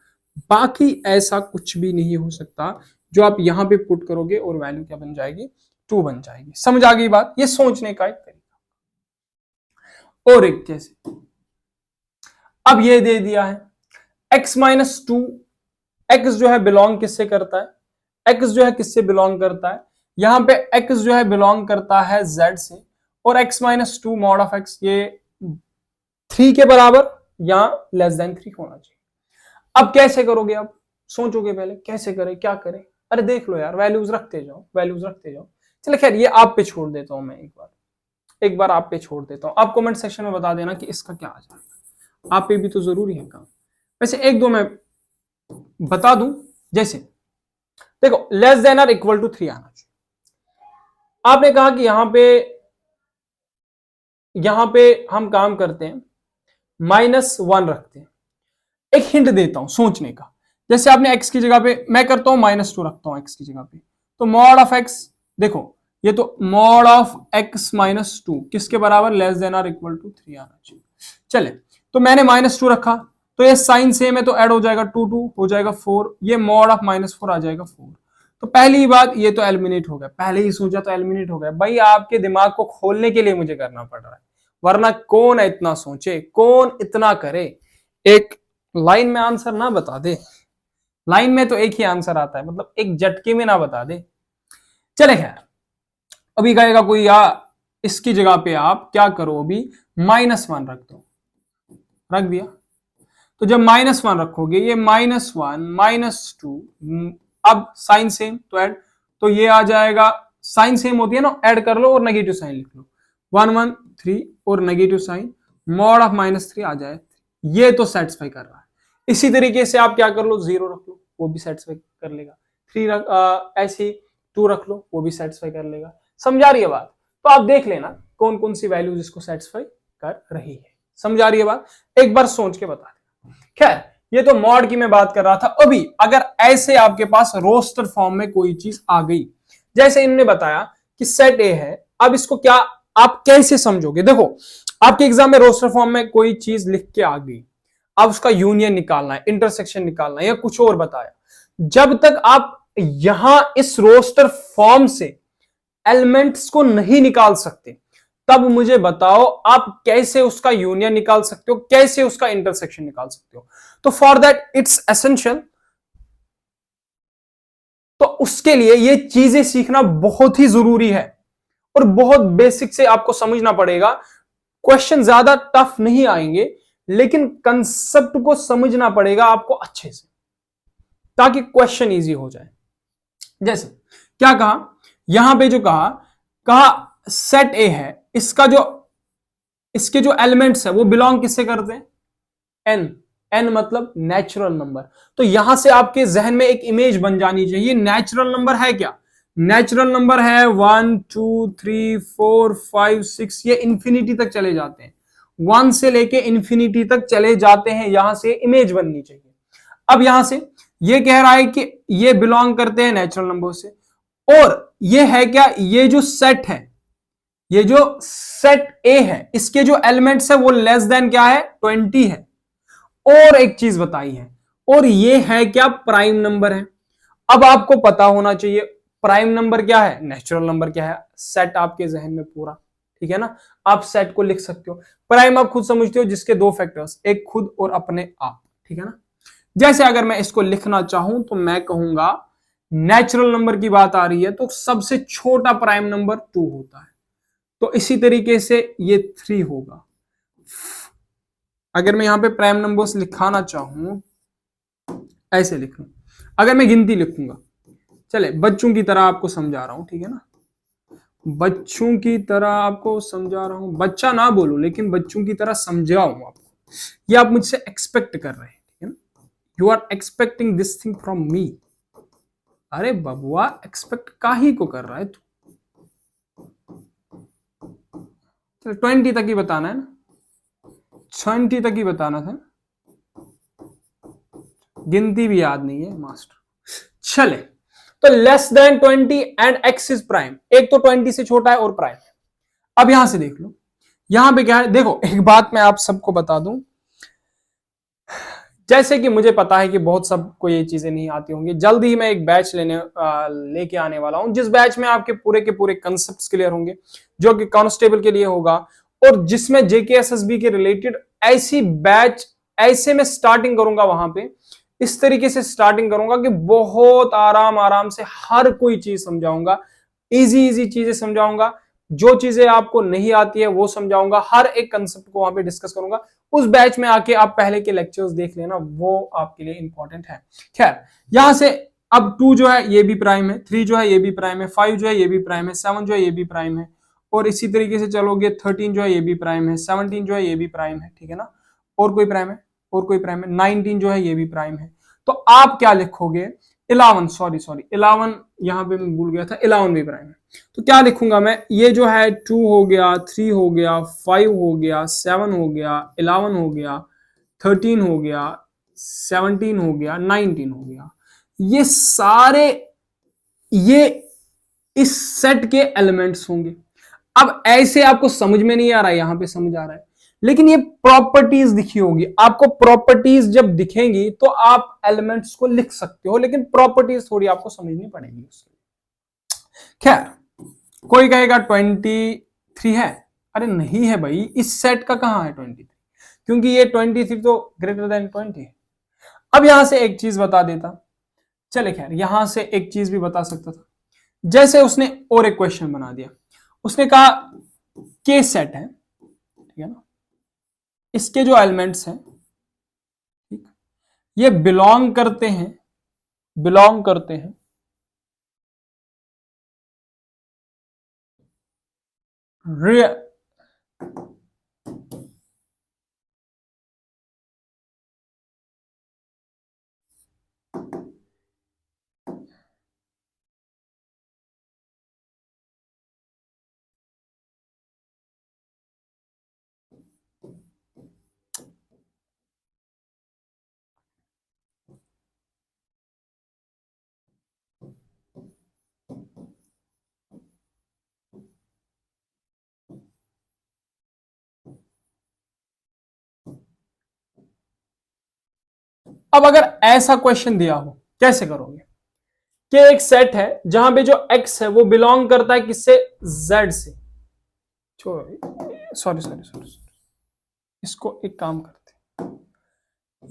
बाकी ऐसा कुछ भी नहीं हो सकता जो आप यहां पे पुट करोगे और वैल्यू क्या बन जाएगी, 2 बन जाएगी। समझ आ गई बात, ये सोचने का एक तरीका। और एक जैसे अब ये दे दिया है x-2, x जो है बिलोंग किससे करता है, x जो है किससे बिलोंग करता है, यहां पे x जो है बिलोंग करता है z से, और x-2 मॉड ऑफ x ये 3 के बराबर या लेस देन 3 होना चाहिए। अब कैसे करोगे, आप सोचोगे पहले कैसे करें, क्या करें, अरे देख लो यार, वैल्यूज रखते जाओ, वैल्यूज रखते जाओ। चलो खैर ये आप पे छोड़ देता हूं मैं, एक बार आप पे छोड़ देता हूं, आप कमेंट सेक्शन में बता देना कि इसका क्या आ जाएगा, आप पे भी तो जरूरी है काम। वैसे एक दो मैं बता दूं, जैसे देखो लेस देन और इक्वल टू 3 आना चाहिए। आपने कहा कि यहां पे हम काम करते हैं, -1 रखते हैं। एक हिंट देता हूं सोचने का, जैसे आपने x की जगह पे, मैं करता हूं -2 रखता हूं x की जगह पे, तो मॉड ऑफ x, देखो ये तो मॉड ऑफ x -2 किसके बराबर, लेस देन और इक्वल टू 3 आना चाहिए। चले तो मैंने -2 रखा, तो ये साइन सेम है तो ऐड हो जाएगा, 2 2 हो जाएगा 4, ये मॉड ऑफ -4 आ जाएगा 4। तो पहली ही बात ये तो एलिमिनेट हो गया, पहले ही सोचा तो एलिमिनेट हो गया। भाई आपके दिमाग को खोलने के लिए मुझे करना पड़ रहा है, वरना कौन इतना सोचे, कौन इतना करे, एक लाइन में आंसर ना बता दे, लाइन में तो एक ही आंसर आता है, मतलब एक झटके में ना बता दे। चले खैर, अभी कहेगा कोई या इसकी जगह पे आप क्या करो, अभी -1 रख दो, रख दिया, तो जब -1 रखोगे, ये -1 -2, अब साइन सेम तो ऐड, तो ये आ जाएगा, साइन सेम होती है ना, ऐड कर लो और नेगेटिव साइन लिख लो, 1 1 3 और नेगेटिव साइन, मॉड ऑफ -3 आ जाए, ये तो सेटिस्फाई कर रहा है। इसी तरीके से आप क्या कर लो, 0 रख लो, वो भी सेटिस्फाई कर लेगा, 3 ऐसे 2 रख लो, वो भी सेटिस्फाई कर लेगा। समझा रही है बात, तो आप देख लेना कौन कौन सी वैल्यूज इसको सेटिस्फाई कर रही है। समझा रही है बात, एक बार सोच के बता देना। खैर ये तो मॉड की मैं बात कर रहा था। अभी अगर ऐसे आपके पास रोस्टर फॉर्म में कोई चीज आ गई, जैसे इन्होंने बताया कि सेट ए है, अब इसको क्या आप कैसे समझोगे, देखो आपके एग्जाम में रोस्टर फॉर्म में कोई चीज लिख के आ गई, अब उसका यूनियन निकालना है, इंटरसेक्शन निकालना है या कुछ और बताया, जब तक आप यहां इस रोस्टर फॉर्म से एलिमेंट्स को नहीं निकाल सकते, तब मुझे बताओ आप कैसे उसका यूनियन निकाल सकते हो, कैसे उसका इंटरसेक्शन निकाल सकते हो। तो फॉर दैट इट्स एसेंशियल, तो उसके लिए ये चीजें सीखना बहुत ही जरूरी है और बहुत बेसिक से आपको समझना पड़ेगा। क्वेश्चन ज्यादा टफ नहीं आएंगे, लेकिन कंसेप्ट को समझना पड़ेगा आपको अच्छे से, ताकि क्वेश्चन इजी हो जाए। जैसे क्या कहा यहां पे, जो कहा कहा सेट ए है, इसका जो इसके जो एलिमेंट्स है वो बिलोंग किससे करते हैं, एन। एन मतलब नेचुरल नंबर। तो यहां से आपके जहन में एक इमेज बन जानी चाहिए, नेचुरल नंबर है क्या, नेचुरल नंबर है 1 2 3 4 5 6, ये इंफिनिटी तक चले जाते हैं, 1 से लेके इंफिनिटी तक चले जाते हैं, यहां से इमेज बननी चाहिए। अब यहां से ये कह रहा है कि ये बिलोंग करते हैं नेचुरल नंबर से, और ये है क्या, ये जो सेट है, ये जो सेट ए है, इसके जो एलिमेंट्स है वो लेस देन क्या है, 20 है। और एक चीज बताई है, और ये है क्या, प्राइम नंबर है। अब आपको पता होना चाहिए प्राइम नंबर क्या है, नेचुरल नंबर क्या है, सेट आपके जहन में पूरा, ठीक है ना। आप सेट को लिख सकते हो, प्राइम आप खुद समझते हो, जिसके दो फैक्टर्स, एक खुद और अपने आप, ठीक है ना। जैसे अगर मैं इसको लिखना चाहूं तो मैं कहूंगा नेचुरल नंबर की बात आ रही है तो सबसे छोटा प्राइम नंबर 2 होता है, तो इसी तरीके से ये 3 होगा। अगर मैं यहां पे प्राइम नंबर्स लिखाना चाहूं, ऐसे लिख लूं, अगर मैं गिनती लिखूंगा, चले बच्चों की तरह आपको समझा रहा हूं, ठीक है ना, बच्चों की तरह आपको समझा रहा हूं, बच्चा ना बोलूं लेकिन बच्चों की तरह समझाऊं आपको, ये आप मुझसे एक्सपेक्ट कर रहे हैं, ठीक है ना, you are expecting this thing from me. अरे बबुआ एक्सपेक्ट काहे को कर रहा है तू, 20 तक ही बताना है ना, 20 तक ही बताना था, गिनती भी याद नहीं है मास्टर। चले, तो less than 20 and x is prime, एक तो 20 से छोटा है और प्राइम है। अब यहां से देख लो, यहां पे क्या है, देखो एक बात मैं आप सबको बता दूं, जैसे कि मुझे पता है कि बहुत सबको ये चीजें नहीं आती होंगी, जल्द ही मैं एक बैच लेके आने वाला हूं, जिस बैच में आपके पूरे के पूरे कंसेप्ट क्लियर होंगे, जो कि कांस्टेबल के लिए होगा, और जिसमें जेकेएसएसबी के रिलेटेड ऐसी बैच, ऐसे में स्टार्टिंग करूंगा, वहां पे इस तरीके से स्टार्टिंग करूंगा कि बहुत आराम आराम से हर कोई चीज समझाऊंगा, इजी इजी चीजें समझाऊंगा, जो चीजें आपको नहीं आती है वो समझाऊंगा, हर एक कंसेप्ट को वहां पे डिस्कस करूंगा। उस बैच में आके आप पहले के लेक्चर्स देख लेना, वो आपके लिए इंपॉर्टेंट है। खैर, यहां से अब 2 जो है ये भी प्राइम है, 3 जो है ये भी प्राइम है, 5 जो है ये भी प्राइम है, 7 जो है ये भी प्राइम है, और इसी तरीके से चलोगे 13 जो है ये भी प्राइम है, 17 जो है ये भी प्राइम है, ठीक है ना, और कोई प्राइम है, और कोई प्राइम है, 19 जो है ये भी प्राइम है। तो आप क्या लिखोगे, 11, सॉरी 11 यहां पे मैं भूल गया था, 11 भी प्राइम है, तो क्या लिखूंगा मैं, ये जो है 2 हो गया, 3 हो गया, 5 हो गया, 7 हो गया, 11 हो गया, 13 हो गया, 17 हो गया, 19 हो गया, ये सारे ये इस सेट के एलिमेंट्स होंगे। अब ऐसे आपको समझ में नहीं आ रहा है, यहां पे समझ आ रहा है, लेकिन ये प्रॉपर्टीज दिखी होगी आपको, प्रॉपर्टीज जब दिखेंगी तो आप एलिमेंट्स को लिख सकते हो, लेकिन प्रॉपर्टीज थोड़ी आपको समझनी पड़ेगी उसके लिए। खैर, कोई कहेगा 23 है, अरे नहीं है भाई, इस सेट का कहां है 23, क्योंकि ये 23 तो ग्रेटर देन 20 है। अब यहां से एक चीज बता देता, चले खैर यहां से एक चीज भी बता सकता था, जैसे उसने और एक क्वेश्चन बना दिया, उसने कहा के सेट है, ठीक है ना, इसके जो एलिमेंट्स हैं, ठीक, ये बिलोंग करते हैं, बिलोंग करते हैं अब अगर ऐसा क्वेश्चन दिया हो, कैसे करोगे, कि एक सेट है जहां पे जो x है वो बिलोंग करता है किससे, z से, सॉरी सॉरी सॉरी, इसको एक काम करते हैं,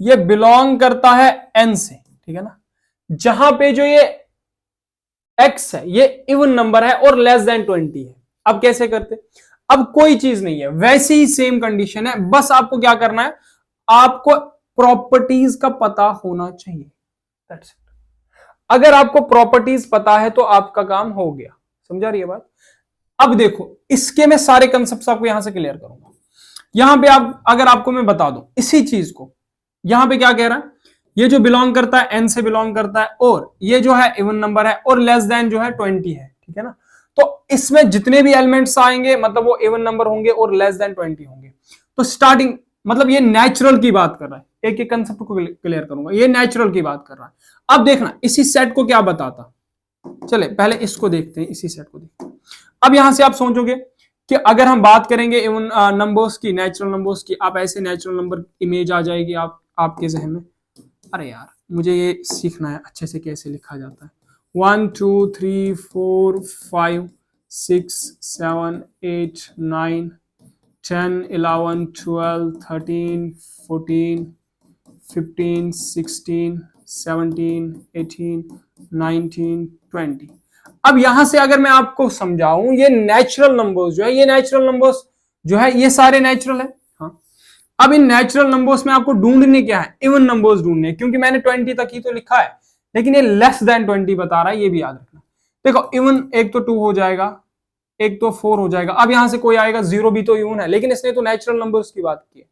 ये बिलोंग करता है n से, ठीक है ना, जहां पे जो ये x है ये इवन नंबर है और लेस देन 20 है। अब कैसे करते, अब कोई चीज नहीं है, वैसे ही सेम कंडीशन है, बस आपको क्या करना है, आपको प्रॉपर्टीज का पता होना चाहिए, That's it. अगर आपको प्रॉपर्टीज पता है तो आपका काम हो गया। समझा रही है बात? अब देखो, इसके मैं सारे कंसेप्ट आपको यहां से क्लियर करूंगा। यहां पे आप, अगर आपको मैं बता दूं इसी चीज को, यहां पे क्या कह रहा है, ये जो बिलोंग करता है एन से बिलोंग करता है, और ये जो है इवन नंबर है, और लेस देन जो है 20 है, ठीक है ना। तो इसमें जितने भी एलिमेंट्स आएंगे मतलब वो इवन नंबर होंगे और लेस देन 20 होंगे। तो स्टार्टिंग मतलब ये नेचुरल की बात कर रहा है, एक एक कंसेप्ट को क्लियर करूंगा, ये नेचुरल की बात कर रहा है। अब देखना इसी सेट को क्या बताता, चले पहले इसको देखते हैं, इसी सेट को देखते हैं। अब यहां से आप सोचोगे कि अगर हम बात करेंगे इवन नंबर्स की, नेचुरल नंबर्स की, आप ऐसे नेचुरल नंबर इमेज आ जाएगी आपके जहन में, अरे यार मुझे ये सीखना है अच्छे से कैसे लिखा जाता है। 1 2 3 4 5 6 7 8 9 10 11 12 13 14 15 16 17 18 19 20। अब यहां से अगर मैं आपको समझाऊं, ये नेचुरल नंबर्स जो है, ये नेचुरल नंबर्स जो है ये सारे नेचुरल है। हाँ, अब इन नेचुरल नंबर्स में आपको ढूंढने क्या है, इवन नंबर्स ढूंढने, क्योंकि मैंने 20 तक ही तो लिखा है, लेकिन ये लेस देन 20 बता रहा है, ये भी याद रखना। देखो इवन एक तो 2 हो जाएगा, एक तो 4 हो जाएगा। अब यहां से कोई आएगा, 0 भी तो इवन है, लेकिन इसने तो नेचुरल नंबर्स की बात की है,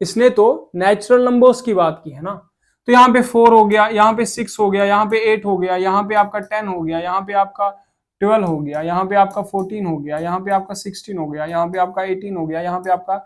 इसने तो नेचुरल नंबर्स की बात की है ना। तो यहाँ पे 4 हो गया, यहाँ पे 6 हो गया, यहाँ पे 8 हो गया, यहाँ पे आपका 10 हो गया, यहाँ पे आपका 12 हो गया, यहाँ पे आपका 14 हो गया, यहाँ पे आपका 16 हो गया, यहाँ पे आपका 18 हो गया, यहाँ पे आपका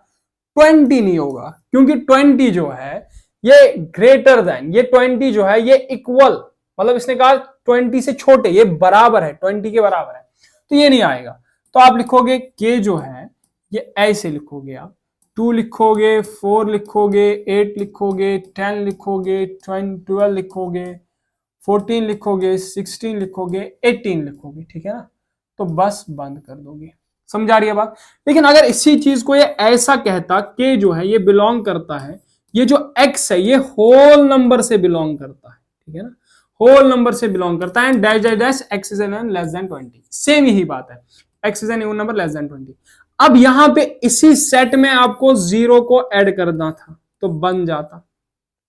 20 नहीं होगा, क्योंकि 20 जो है ये ग्रेटर देन, ये 20 जो है ये इक्वल, मतलब इसने कहा 20 से छोटे, ये बराबर है, 20 के बराबर है, तो ये नहीं आएगा। तो आप लिखोगे के जो है ये ऐसे लिखोगे, आप 2 लिखोगे, 4 लिखोगे, 8 लिखोगे, 10 लिखोगे, 12 लिखोगे, 14 लिखोगे, 16 लिखोगे, 18 लिखोगे, ठीक है ना। तो बस बंद कर दोगे। समझा रही है बात? लेकिन अगर इसी चीज को ये ऐसा कहता कि जो है ये बिलोंग करता है, ये जो x है ये होल नंबर से बिलोंग करता है, ठीक है ना, होल नंबर से बिलोंग करता है, dash dash dash x is an less than 20, same यही बात है, x is an even number less than 20। अब यहां पे इसी सेट में आपको 0 को ऐड करना था तो बन जाता।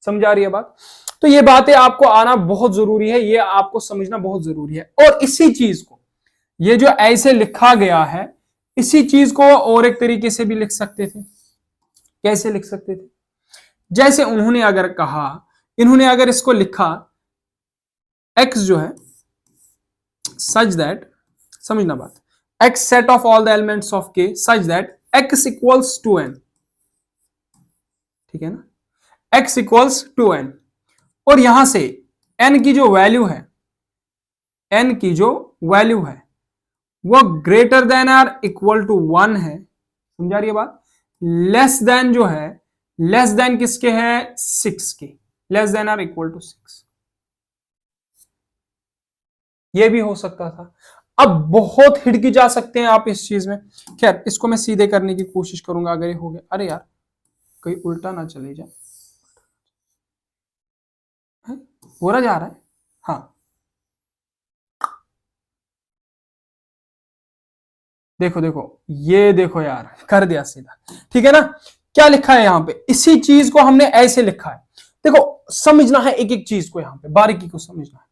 समझा रही है बात? तो ये बातें आपको आना बहुत जरूरी है, ये आपको समझना बहुत जरूरी है। और इसी चीज को, ये जो ऐसे लिखा गया है, इसी चीज को और एक तरीके से भी लिख सकते थे। कैसे लिख सकते थे? जैसे उन्होंने अगर कहा, इन्होंने अगर इसको लिखा x जो है सच दैट, समझना बात, x set of all the elements of k such that x equals to n, ठीक है ना, x इक्वल्स टू n, और यहां से n की जो वैल्यू है, n की जो वैल्यू है वो greater than or equal to 1 है। समझा रही है बात? लेस देन जो है, लेस देन किसके है, 6 के, less than or equal to 6, ये भी हो सकता था। अब बहुत हिड़की जा सकते हैं आप इस चीज में। खैर इसको मैं सीधे करने की कोशिश करूंगा अगर ये हो गया। अरे यार कहीं उल्टा ना चले जाए, हो रहा जा रहा है। हाँ देखो देखो, ये देखो यार कर दिया सीधा, ठीक है ना। क्या लिखा है यहां पे, इसी चीज को हमने ऐसे लिखा है। देखो समझना है एक एक चीज को, यहां पे बारीकी को समझना है।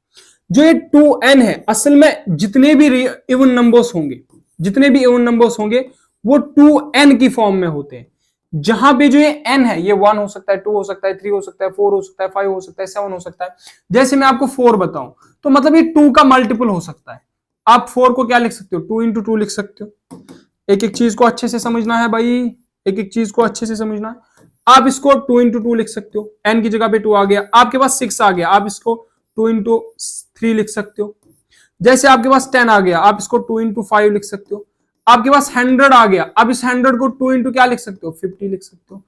जो ये 2n है, असल में जितने भी इवन नंबर्स होंगे, जितने भी इवन नंबर्स होंगे वो 2n की फॉर्म में होते हैं। जहां पे जो ये n है, ये 1 हो सकता है, 2 हो सकता है, 3 हो सकता है, 4 हो सकता है, 5 हो सकता है, 7 हो सकता है। जैसे मैं आपको 4 बताऊं तो मतलब ये 2 का मल्टीपल हो सकता है। आप 4 को क्या लिख सकते हो, 2 इंटू 2 लिख सकते हो। एक एक चीज को अच्छे से समझना है भाई, एक एक चीज को अच्छे से समझना है। आप इसको 2 इंटू 2 लिख सकते हो, n की जगह पे 2 आ गया, आपके पास 6 आ गया, आप इसको 2 इंटू 3 लिख सकते हो। जैसे आपके पास 10 आ गया, आप इसको 2 इंटू 5 लिख सकते हो। आपके पास 100 आ गया, आप इस 100 को 2 इंटू क्या लिख सकते हो, 50 लिख सकते हो।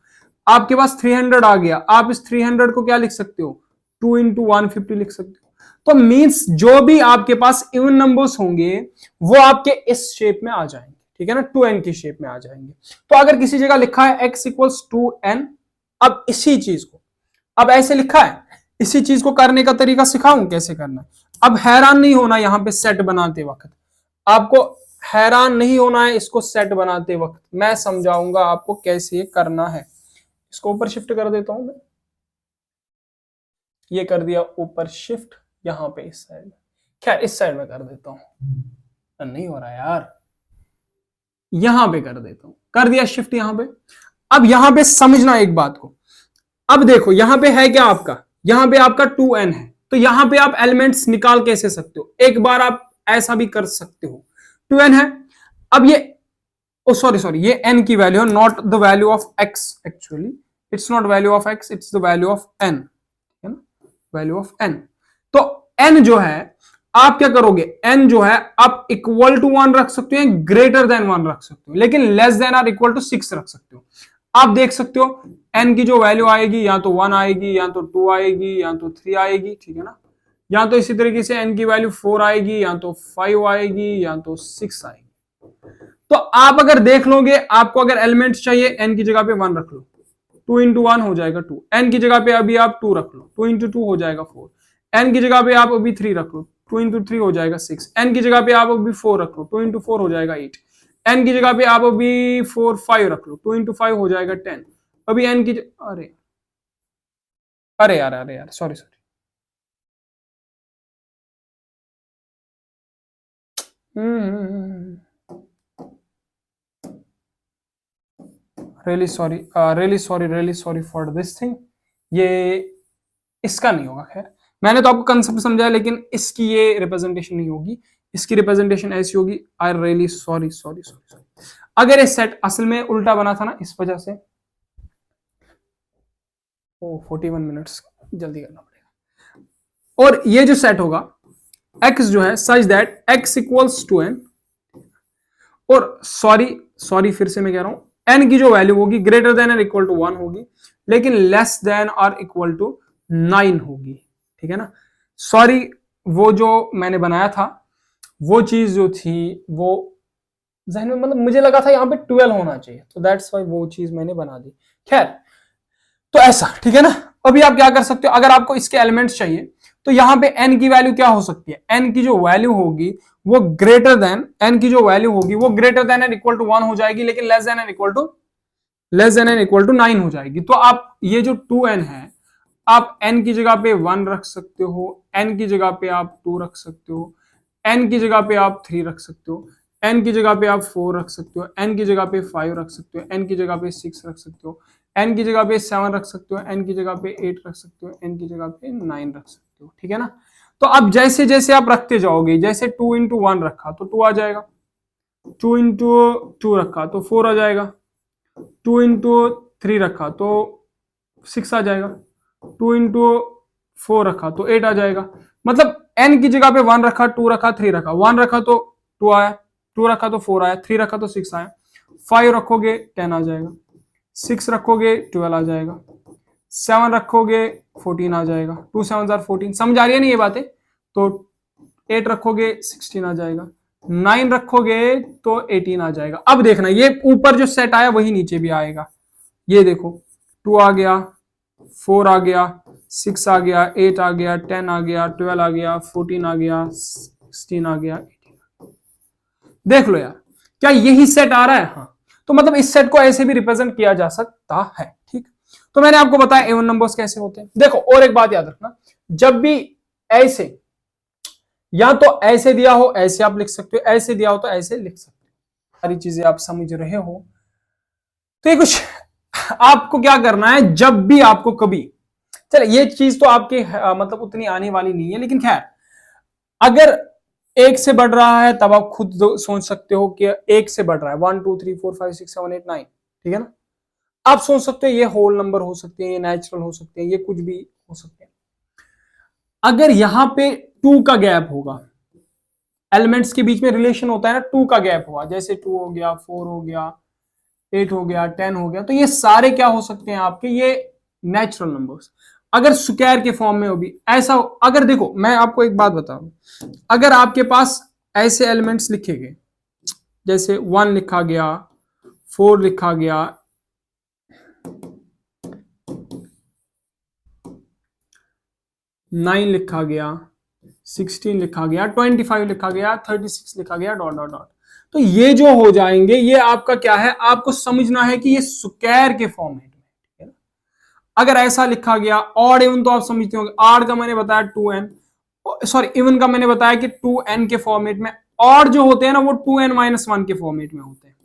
आपके पास 300 आ गया, आप इस 300 को क्या लिख सकते हो, 2 इंटू 150 लिख सकते हो। तो मींस जो भी आपके पास इवन नंबर्स होंगे वो आपके इस शेप में आ जाएंगे, ठीक है ना, 2n की शेप में आ जाएंगे। तो अगर किसी जगह लिखा है x इक्वल्स 2n, अब इसी चीज को अब ऐसे लिखा है, इसी चीज को करने का तरीका सिखाऊं कैसे करना है। अब हैरान नहीं होना, यहां पे सेट बनाते वक्त आपको हैरान नहीं होना है, इसको सेट बनाते वक्त मैं समझाऊंगा आपको कैसे करना है। इसको ऊपर शिफ्ट कर देता हूं मैं, ये कर दिया ऊपर शिफ्ट, यहाँ पे इस साइड में, खैर इस साइड में कर देता हूं, नहीं हो रहा यार, यहां पे कर देता हूं, कर दिया शिफ्ट यहां पे। अब यहां पे समझना एक बात को, अब देखो यहां पे है क्या आपका, यहां पे आपका 2n है, तो यहां पे आप एलिमेंट्स निकाल कैसे सकते हो, एक बार आप ऐसा भी कर सकते हो, 2n है, अब ये ओ सॉरी सॉरी ये n की वैल्यू है, not the value of x, actually it's not value of x, it's the value of n, है ना, वैल्यू ऑफ n। तो n जो है आप क्या करोगे, n जो है आप इक्वल टू 1 रख सकते हो, ग्रेटर देन 1 रख सकते हो, लेकिन लेस देन और इक्वल टू 6 रख सकते हो। आप देख सकते हो n की जो वैल्यू आएगी या तो 1 आएगी, या तो 2 आएगी, या तो 3 आएगी, ठीक है ना, या तो इसी तरीके से n की वैल्यू 4 आएगी, या तो 5 आएगी, या तो 6 आएगी। तो आप अगर देख लोगे, आपको अगर एलिमेंट्स चाहिए, n की जगह पे 1 रख लो, 2 इंटू 1 हो जाएगा 2, n की जगह पे अभी आप 2 रख लो, 2 इंटू 2 हो जाएगा 4, n की जगह पे आप अभी 3 रख लो, 2 इंटू 3 हो जाएगा 6, n की जगह पे आप अभी 4 रख लो, 2 इंटू 4 हो जाएगा 8, n की जगह पे आप अभी 5 रख लो, 2 इंटू 5 हो जाएगा 10, अभी n की अरे अरे यार अरे यार sorry sorry, really sorry for this thing, ये इसका नहीं होगा, खैर मैंने तो आपको कंसेप्ट समझाया, लेकिन इसकी ये रिप्रेजेंटेशन नहीं होगी, इसकी रिप्रेजेंटेशन ऐसी होगी, I really sorry sorry sorry sorry. अगर ये सेट असल में उल्टा बना था ना, इस वजह से, ओ 41 मिनट्स जल्दी करना पड़ेगा, और ये जो सेट होगा x जो है such that x equals to n, और सॉरी फिर से मैं कह रहा हूं, n की जो वैल्यू होगी ग्रेटर देन और इक्वल टू 1 होगी, लेकिन लेस देन और इक्वल टू 9 होगी, ठीक है ना। सॉरी वो जो मैंने बनाया था, वो चीज जो थी वो जहन में, मतलब मुझे लगा था यहाँ पे 12 होना चाहिए, तो दैट्स वाई वो चीज मैंने बना दी, खैर तो ऐसा, ठीक है ना। अभी आप क्या कर सकते हो, अगर आपको इसके एलिमेंट्स चाहिए, तो यहाँ पे n की वैल्यू क्या हो सकती है, n की जो वैल्यू होगी वो ग्रेटर देन, n की जो वैल्यू होगी वो greater than and equal to 1 हो जाएगी, लेकिन less than and equal to 9 हो जाएगी। तो आप ये जो 2n है, आप n की जगह पे 1 रख सकते हो, n की जगह पे आप 2 रख सकते हो, n की जगह पे आप 3 रख सकते हो, n की जगह पे आप 4 रख सकते हो, n की जगह पे 5 रख सकते हो, n की जगह पे 6 रख सकते हो, n की जगह पे 7 रख सकते हो, n की जगह पे 8 रख सकते हो, n की जगह पे 9 रख सकते हो, ठीक है ना। तो अब जैसे जैसे आप रखते जाओगे, जैसे 2 इंटू 1 रखा तो 2 आ जाएगा, 2 इंटू 2 रखा तो 4 आ जाएगा, 2 इंटू 3 रखा तो 6 आ जाएगा, 2 इंटू 4 रखा तो 8 आ जाएगा। मतलब n की जगह पे 1 रखा, 2 रखा, 3 रखा, 1 रखा तो 2 आया, 2 रखा तो 4 आया, 3 रखा तो 6 आया, 5 रखोगे 10 आ जाएगा, 6 रखोगे 12 आ जाएगा, 7 रखोगे 14 आ जाएगा, 2 7 14, समझ आ रही है ना ये बातें। तो 8 रखोगे 16 आ जाएगा, 9 रखोगे तो 18 आ जाएगा। अब देखना ये ऊपर जो सेट आया वही नीचे भी आएगा, ये देखो 2 आ गया, 4 आ गया, 6 आ गया, 8 आ गया, 10 आ गया, 12 आ गया, 14 आ गया, 16 आ गया, 18। देख लो यार, क्या यही सेट आ रहा है, हाँ। तो मतलब इस सेट को ऐसे भी रिप्रेजेंट किया जा सकता है, ठीक। तो मैंने आपको बताया इवन नंबर्स कैसे होते हैं। देखो और एक बात याद रखना, जब भी ऐसे, या तो ऐसे दिया हो ऐसे आप लिख सकते हो, ऐसे दिया हो तो ऐसे लिख सकते हो, सारी चीजें आप समझ रहे हो। तो ये कुछ आपको क्या करना है, जब भी आपको कभी, चले ये चीज तो आपके मतलब उतनी आने वाली नहीं है, लेकिन खैर अगर 1 से बढ़ रहा है तब आप खुद सोच सकते हो कि 1 से बढ़ रहा है, 1 2 3 4 5 6 7 8 9, ठीक है ना। आप सोच सकते हैं ये होल नंबर हो सकते हैं, ये नेचुरल हो सकते हैं, ये कुछ भी हो सकते हैं। अगर यहां पे 2 का गैप होगा, एलिमेंट्स के बीच में रिलेशन होता है ना, 2 का गैप हुआ, जैसे 2 हो गया, 4 हो गया, 8 हो गया, 10 हो गया, तो ये सारे क्या हो सकते हैं आपके, ये नेचुरल नंबर्स। अगर स्क्वायर के फॉर्म में हो भी ऐसा, अगर देखो मैं आपको एक बात बता रहा हूं, अगर आपके पास ऐसे एलिमेंट्स लिखे गए, जैसे 1 लिखा गया, 4 लिखा गया, 9 लिखा गया, 16 लिखा गया, 25 लिखा गया, 36 लिखा गया, डॉट डॉट डॉट, तो ये जो हो जाएंगे, ये आपका क्या है, आपको समझना है कि ये स्क्वायर के फॉर्म है, ठीक है ना। अगर ऐसा लिखा गया ऑड इवन, तो आप समझते होंगे, ऑड का मैंने बताया 2n, सॉरी इवन का मैंने बताया कि 2n के फॉर्मेट में, और जो होते हैं ना वो 2n-1 के फॉर्मेट में होते हैं।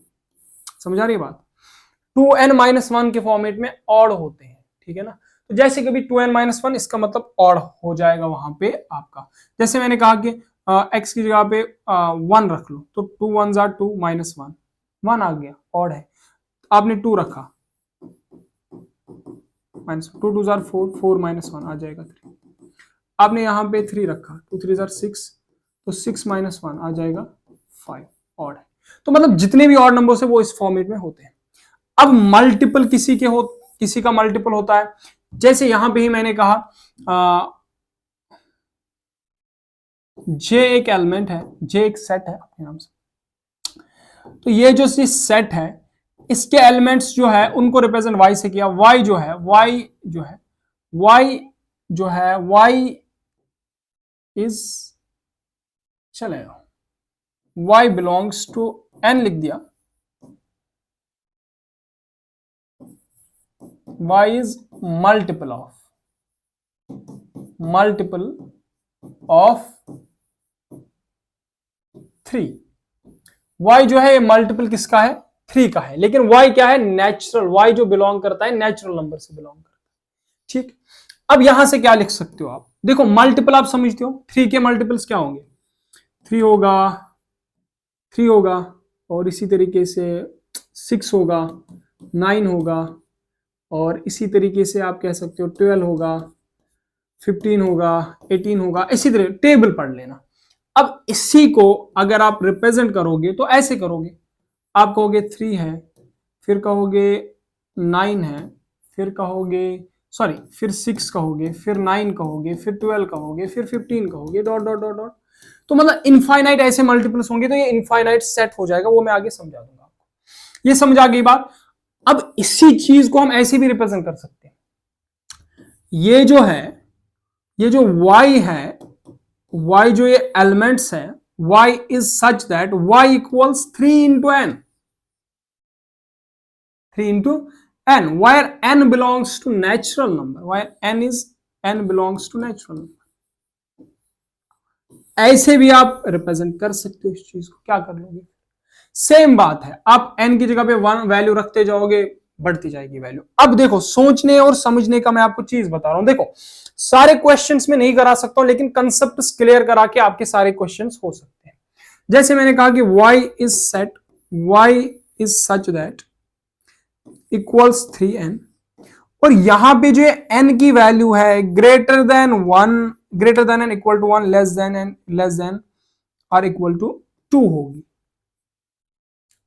समझ आ रही है बात? 2n-1 के फॉर्मेट में ऑड होते हैं, ठीक है ना। तो जैसे कभी 2n-1 इसका मतलब ऑड हो जाएगा वहां पे आपका। जैसे मैंने कहा कि x की जगह पे 1 रख लो, तो 2 1 जार 2 -1, 1 आ गया, ऑड है। आपने 2 रखा, -2 2 जार 4, 4 -1 आ जाएगा 3। आपने यहाँ पे 3 रखा, 2 3 जार 6, तो 6 -1 आ जाएगा 5, ऑड है। तो मतलब जितने भी ऑड नंबर है वो इस फॉर्मेट में होते हैं। अब मल्टीपल किसी का मल्टीपल होता है, जैसे यहां पे ही मैंने कहा जे एक एलिमेंट है, जे एक सेट है अपने नाम से। तो ये जो सेट है इसके एलिमेंट्स जो है उनको रिप्रेजेंट वाई से किया। वाई जो है वाई इज, चलेगा, वाई बिलोंग्स टू एन लिख दिया। y is multiple of 3। y जो है ये मल्टीपल किसका है? 3 का है। लेकिन y क्या है? नेचुरल। y जो बिलोंग करता है नेचुरल नंबर से बिलोंग करता है, ठीक। अब यहां से क्या लिख सकते हो आप? देखो मल्टीपल आप समझते हो, 3 के मल्टीपल्स क्या होंगे? 3 होगा, 3 होगा, और इसी तरीके से 6 होगा, 9 होगा, और इसी तरीके से आप कह सकते हो 12 होगा, 15 होगा, 18 होगा। इसी तरह टेबल पढ़ लेना। अब इसी को अगर आप रिप्रेजेंट करोगे तो ऐसे करोगे, आप कहोगे 3 है, फिर कहोगे 9 है, फिर कहोगे सॉरी फिर 6 कहोगे, फिर 9 कहोगे, फिर 12 कहोगे, फिर 15 कहोगे, डॉट डॉट डॉट डॉट। तो मतलब इनफाइनाइट ऐसे मल्टीपल्स होंगे, तो ये इनफाइनाइट सेट हो जाएगा, वो मैं आगे समझा दूंगा आपको। ये समझ आ गई बात? अब इसी चीज को हम ऐसे भी रिप्रेजेंट कर सकते हैं। ये जो है, ये जो y है, y जो ये एलिमेंट्स है, y is such that y equals 3 into n, 3 into n, where n belongs to natural number, where n belongs to natural number. ऐसे भी आप रिप्रेजेंट कर सकते हो इस चीज को। क्या कर लोगे? सेम बात है, आप n की जगह पे 1 वैल्यू रखते जाओगे, बढ़ती जाएगी वैल्यू। अब देखो सोचने और समझने का मैं आपको चीज बता रहा हूं। देखो सारे क्वेश्चंस में नहीं करा सकता हूं, लेकिन कंसेप्ट क्लियर करा के आपके सारे क्वेश्चंस हो सकते हैं। जैसे मैंने कहा कि y is set, y is such that equals 3n, और यहां पे जो n की वैल्यू है greater than 1, greater than and equal to 1, less than और इक्वल टू 2 होगी।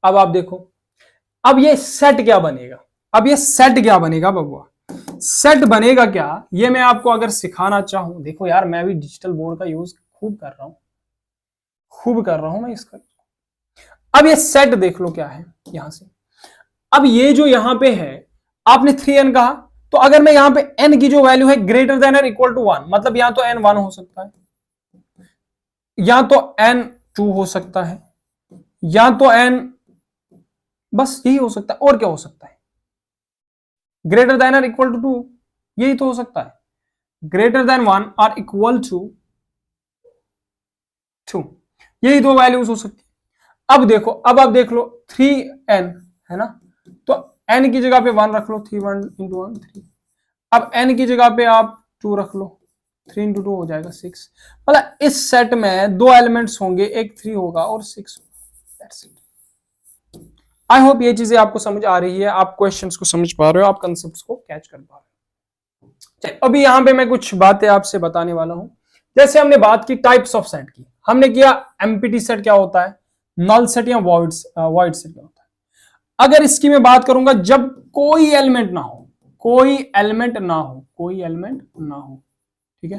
अब आप देखो, अब ये सेट क्या बनेगा? अब ये सेट क्या बनेगा बबुआ? सेट बनेगा क्या, ये मैं आपको अगर सिखाना चाहूं, देखो यार मैं भी डिजिटल बोर्ड का यूज खूब कर रहा हूं मैं इसका। अब ये सेट देख लो क्या है यहां से। अब ये जो यहां पे है, आपने 3n कहा, तो अगर मैं यहां पे n की जो वैल्यू है ग्रेटर देन और इक्वल टू 1, मतलब यहां तो n 1 हो सकता है, या तो n 2 हो सकता है, या तो n, बस यही हो सकता है। और क्या हो सकता है? ग्रेटर देन और इक्वल टू 2, यही तो हो सकता है। ग्रेटर देन 1 और इक्वल टू 2, यही दो वैल्यूज हो सकती है। अब देखो, अब आप देख लो 3n है ना, तो n की जगह पे 1 रख लो, 3 1 इंटू 1 3। अब n की जगह पे आप 2 रख लो, 3 इंटू 2 हो जाएगा 6। मतलब इस सेट में दो एलिमेंट्स होंगे, एक 3 होगा और 6 होगा। That's it. आई होप ये चीजें आपको समझ आ रही है, आप क्वेश्चंस को समझ पा रहे हो, आप कंसेप्ट्स को कैच कर पा रहे हो। अभी यहां पे मैं कुछ बातें आपसे बताने वाला हूं। जैसे हमने बात की टाइप्स ऑफ सेट की, हमने किया एम्प्टी सेट क्या होता है, नल सेट या वॉइड सेट क्या होता है। अगर इसकी मैं बात करूंगा, जब कोई एलिमेंट ना हो, ठीक है,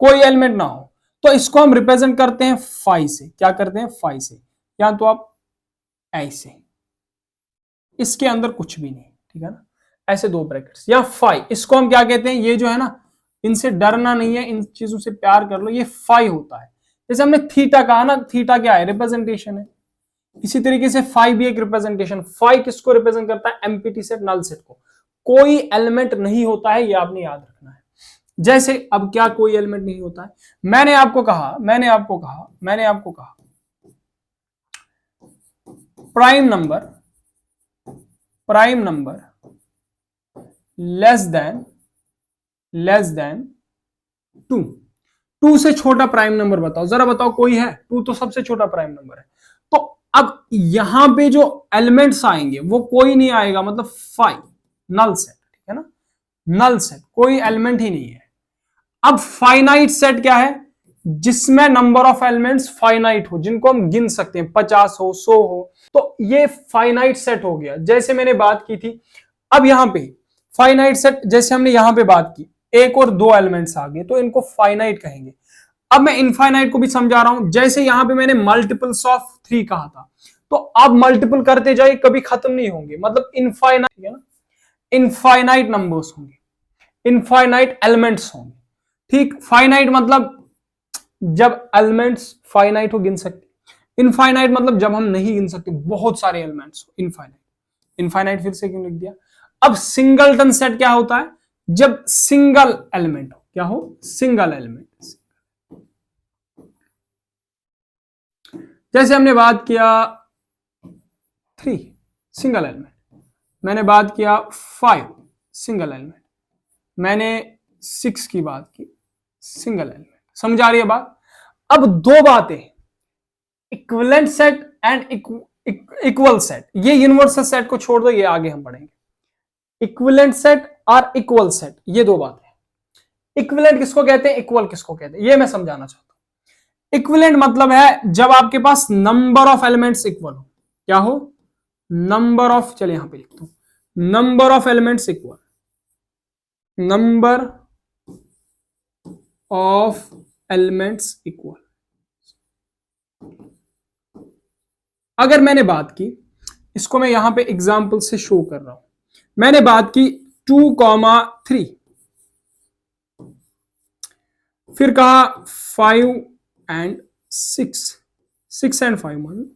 कोई एलिमेंट ना हो, तो इसको हम रिप्रेजेंट करते हैं फाई से। क्या करते हैं? फाई से। या तो आप ऐसे, इसके अंदर कुछ भी नहीं, ठीक है ना, ऐसे दो ब्रैकेट्स, या फाई, इसको हम क्या कहते हैं? ये जो है ना, इनसे डरना नहीं है, इन चीजों से प्यार कर लो, ये फाई होता है। जैसे हमने थीटा कहा ना, थीटा क्या है? रिप्रेजेंटेशन है। इसी तरीके से फाई भी एक रिप्रेजेंटेशन। फाई किसको रिप्रेजेंट करता है? एम्प्टी सेट, नल सेट को। कोई एलिमेंट नहीं होता है, ये आपने याद रखना है। जैसे अब क्या कोई एलिमेंट नहीं होता है? मैंने आपको कहा प्राइम नंबर लेस देन 2। 2 से छोटा प्राइम नंबर बताओ, जरा बताओ कोई है? 2 तो सबसे छोटा प्राइम नंबर है। तो अब यहां पे जो एलिमेंट्स आएंगे वो कोई नहीं आएगा, मतलब 5 नल सेट, ठीक है ना, नल सेट, कोई एलिमेंट ही नहीं है। अब फाइनाइट सेट क्या है? जिसमें नंबर ऑफ एलिमेंट्स फाइनाइट हो, जिनको हम गिन सकते हैं, 50 हो, 100 हो, तो ये फाइनाइट सेट हो गया, जैसे मैंने बात की थी। अब यहां पे फाइनाइट सेट, जैसे हमने यहां पे बात की, एक और दो एलिमेंट्स आ गए तो इनको फाइनाइट कहेंगे। अब मैं इनफाइनाइट को भी समझा रहा हूं, जैसे यहां पे मैंने मल्टीपल्स ऑफ 3 कहा था, तो आप मल्टीपल करते जाइए, कभी खत्म नहीं होंगे, मतलब इनफाइनाइट है ना, इनफाइनाइट नंबर्स होंगे, इनफाइनाइट एलिमेंट्स होंगे, ठीक। फाइनाइट मतलब जब एलिमेंट्स फाइनाइट हो, गिन सकते। इनफाइनाइट मतलब जब हम नहीं गिन सकते, बहुत सारे एलिमेंट्स हो, इनफाइनाइट। इनफाइनाइट फिर से क्यों लिख दिया? अब सिंगलटन सेट क्या होता है? जब सिंगल एलिमेंट हो, क्या हो? Single element. जैसे हमने बात किया 3 सिंगल एलिमेंट, मैंने बात किया 5 सिंगल एलिमेंट, मैंने 6 की बात की सिंगल एलिमेंट। समझ आ रही है बात? अब दो बातें, equivalent set and equal set. ये यूनिवर्सल सेट को छोड़ दो, ये आगे हम पढ़ेंगे। इक्विवेलेंट सेट और इक्वल सेट, ये दो बातें। इक्विवेलेंट किसको कहते हैं, इक्वल किसको कहते हैं, ये मैं समझाना चाहता हूं। इक्विवेलेंट मतलब है जब आपके पास नंबर ऑफ एलिमेंट्स इक्वल हो। क्या हो? नंबर ऑफ, चलिए यहां पे लिखता हूं, number of elements equal, number of elements equal. अगर मैंने बात की, इसको मैं यहां पे एग्जांपल से शो कर रहा हूं, मैंने बात की 2,3, फिर कहा 5 एंड 6, 6 एंड 5 मान,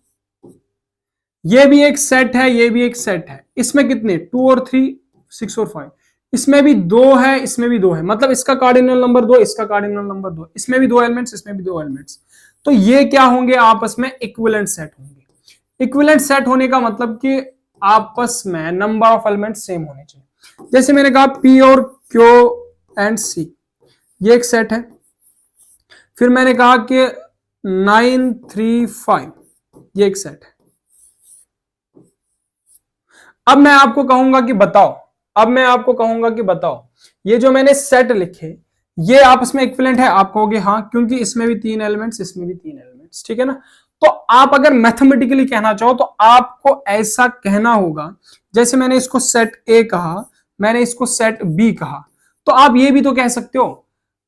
ये भी एक सेट है, ये भी एक सेट है। इसमें कितने? 2 और 3, 6 और 5। इसमें भी 2 है, इसमें भी 2 है, मतलब इसका कार्डिनल नंबर 2, इसका कार्डिनल नंबर 2, इसमें भी 2 एलिमेंट्स, इसमें भी 2 एलिमेंट्स। तो ये क्या होंगे? आपस में इक्विवेलेंट सेट होंगे। इक्विवेलेंट सेट होने का मतलब कि आपस में नंबर ऑफ एलिमेंट्स सेम होने चाहिए। जैसे मैंने कहा P और Q एंड C, ये एक सेट है। फिर मैंने कहा कि 9, 3, 5, ये एक सेट है। अब मैं आपको कहूंगा कि बताओ, ये जो मैंने सेट लिखे, ये आपस में इक्विवेलेंट है? आप कहोगे हाँ, क्योंकि इसमें भी 3 एलिमेंट्स, इसमें भी 3 एलिमेंट्स, ठीक है ना। तो आप अगर मैथमेटिकली कहना चाहो तो आपको ऐसा कहना होगा, जैसे मैंने इसको सेट ए कहा, मैंने इसको सेट बी कहा, तो आप ये भी तो कह सकते हो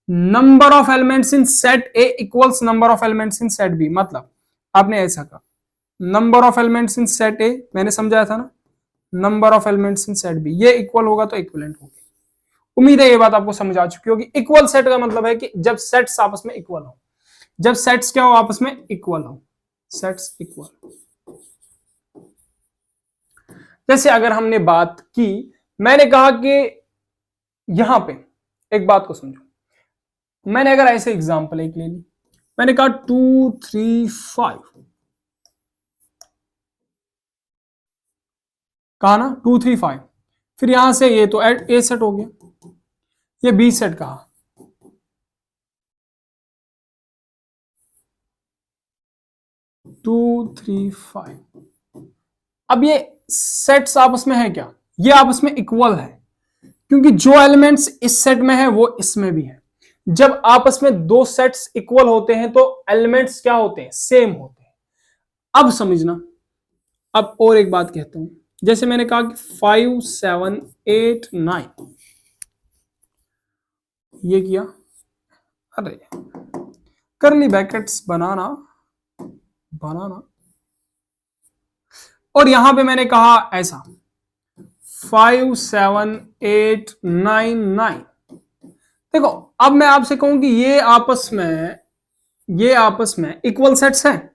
number of elements in set A equals number of elements in set B. मतलब आपने ऐसा कहा, number of elements in set A, मैंने समझाया था ना, number of elements in set B, ये इक्वल होगा तो इक्विवेलेंट होगी। उम्मीद है ये बात आपको समझ आ चुकी होगी। इक्वल सेट का मतलब है कि जब सेट्स आपस में इक्वल हो, जब सेट्स क्या हो? आपस में इक्वल हो, सेट्स इक्वल। जैसे अगर हमने बात की, मैंने कहा कि यहां पे एक बात को समझो, मैंने अगर ऐसे एग्जांपल एक ले ली, मैंने कहा 2, 3, 5, कहा ना 2, 3, 5, फिर यहां से ये तो ए सेट हो गया, ये बी सेट कहा, टू, 3, 5। अब ये सेट्स आपस में है क्या? ये आपस में इक्वल है, क्योंकि जो एलिमेंट्स इस सेट में है वो इसमें भी है। जब आपस में दो सेट्स इक्वल होते हैं तो एलिमेंट्स क्या होते हैं? सेम होते हैं। अब समझना, अब और एक बात कहता हूं, जैसे मैंने कहा कि 5, 7, 8, 9, ये किया, अरे करली ब्रैकेट्स बनाना, और यहां पे मैंने कहा ऐसा 5, 7, 8, 9, 9। देखो अब मैं आपसे कहूं कि ये आपस में इक्वल सेट्स हैं,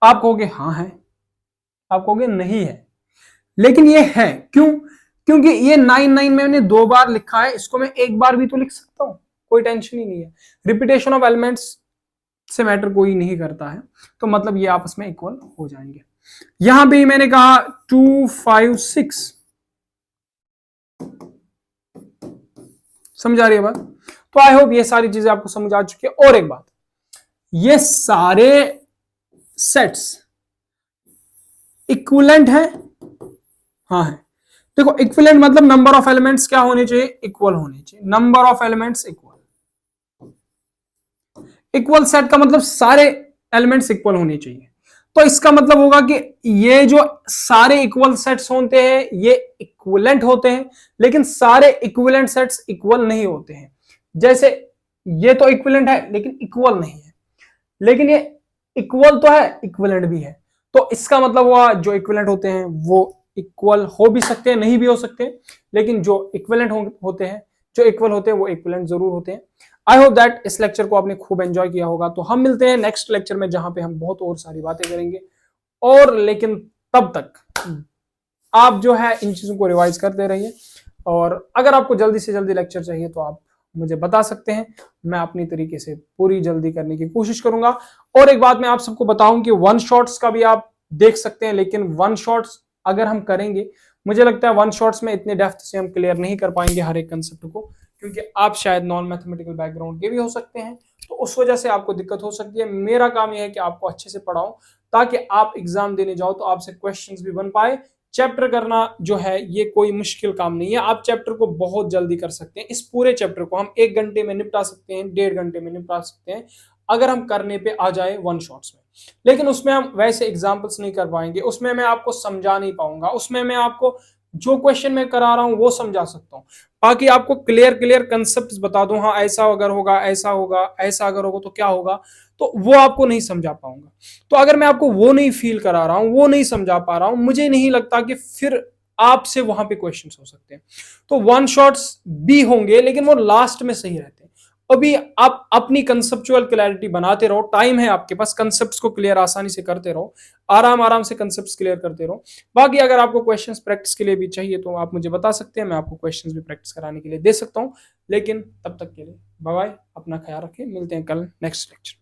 आप कहोगे हाँ है, आप कहोगे नहीं है, लेकिन ये है। क्यों? क्योंकि ये 9, 9 मैंने 2 बार लिखा है, इसको मैं एक बार भी तो लिख सकता हूं। कोई टेंशन ही नहीं है। रिपीटेशन ऑफ एलिमेंट्स से मैटर कोई नहीं करता है, तो मतलब ये आपस में इक्वल हो जाएंगे। यहां भी मैंने कहा 2 5 6, समझ आ रही है बात? तो आई होप ये सारी चीजें आपको समझ आ चुकी है। और एक बात, ये सारे सेट्स इक्विवेलेंट है? हाँ है। देखो इक्विवेलेंट मतलब नंबर ऑफ एलिमेंट्स क्या होने चाहिए? इक्वल होने चाहिए। Number of elements equal. Equal set का मतलब सारे एलिमेंट्स इक्वल होने चाहिए। तो इसका मतलब होगा कि ये जो सारे इक्वल सेट्स होते हैं ये इक्विवेलेंट होते हैं, लेकिन सारे इक्विवेलेंट सेट्स इक्वल नहीं होते हैं। जैसे ये तो इक्विवेलेंट है लेकिन इक्वल नहीं है, लेकिन ये इक्वल तो है, इक्विवेलेंट भी है। तो इसका मतलब हुआ जो इक्विवेलेंट होते हैं वो इक्वल हो भी सकते हैं, नहीं भी हो सकते, लेकिन जो इक्विवेलेंट होते हैं, जो इक्वल होते हैं वो इक्विवेलेंट जरूर होते हैं। आई होप दैट इस लेक्चर को आपने खूब एंजॉय किया होगा। तो हम मिलते हैं नेक्स्ट लेक्चर में, जहां पे हम बहुत और सारी बातें करेंगे। और लेकिन तब तक आप जो है इन चीजों को रिवाइज करते रहिए, और अगर आपको जल्दी से जल्दी लेक्चर चाहिए तो आप मुझे बता सकते हैं, मैं अपनी तरीके से पूरी जल्दी करने की कोशिश करूंगा। और एक बात मैं आप सबको बताऊं कि वन शॉट्स का भी आप देख सकते हैं, लेकिन वन शॉट्स अगर हम करेंगे, मुझे लगता है वन शॉट्स में इतने डेप्थ से हम क्लियर नहीं कर पाएंगे हर एक कंसेप्ट को, क्योंकि आप शायद नॉन मैथमेटिकल बैकग्राउंड के भी हो सकते हैं, तो उस वजह से आपको दिक्कत हो सकती है। मेरा काम यह है कि आपको अच्छे से पढ़ाऊं, ताकि आप एग्जाम देने जाओ तो आपसे क्वेश्चंस भी बन पाए। चैप्टर करना जो है ये कोई मुश्किल काम नहीं है, आप चैप्टर को बहुत जल्दी कर सकते हैं। इस पूरे चैप्टर को हम 1 घंटे में निपटा सकते हैं, 1.5 घंटे में निपटा सकते हैं, अगर हम करने पे आ जाए वन शॉट्स में। लेकिन उसमें हम वैसे एग्जाम्पल्स नहीं कर पाएंगे, उसमें मैं आपको समझा नहीं पाऊंगा, उसमें मैं आपको जो क्वेश्चन मैं करा रहा हूं वो समझा सकता हूं, बाकी आपको क्लियर क्लियर कंसेप्ट बता दूं, हाँ ऐसा अगर होगा ऐसा होगा, ऐसा अगर होगा तो क्या होगा, तो वो आपको नहीं समझा पाऊंगा। तो अगर मैं आपको वो नहीं फील करा रहा हूं, वो नहीं समझा पा रहा हूं, मुझे नहीं लगता कि फिर आपसे वहां पे क्वेश्चंस हो सकते हैं। तो वन शॉट्स भी होंगे, लेकिन वो लास्ट में सही रहते हैं। अभी आप अपनी कंसेप्चुअल क्लैरिटी बनाते रहो, टाइम है आपके पास, कंसेप्ट्स को क्लियर आसानी से करते रहो, आराम आराम से कंसेप्ट्स क्लियर करते रहो। बाकी अगर आपको क्वेश्चंस प्रैक्टिस के लिए भी चाहिए तो आप मुझे बता सकते हैं, मैं आपको क्वेश्चंस भी प्रैक्टिस कराने के लिए दे सकता हूं। लेकिन तब तक के लिए बाय बाय, अपना ख्याल रखें, मिलते हैं कल नेक्स्ट लेक्चर।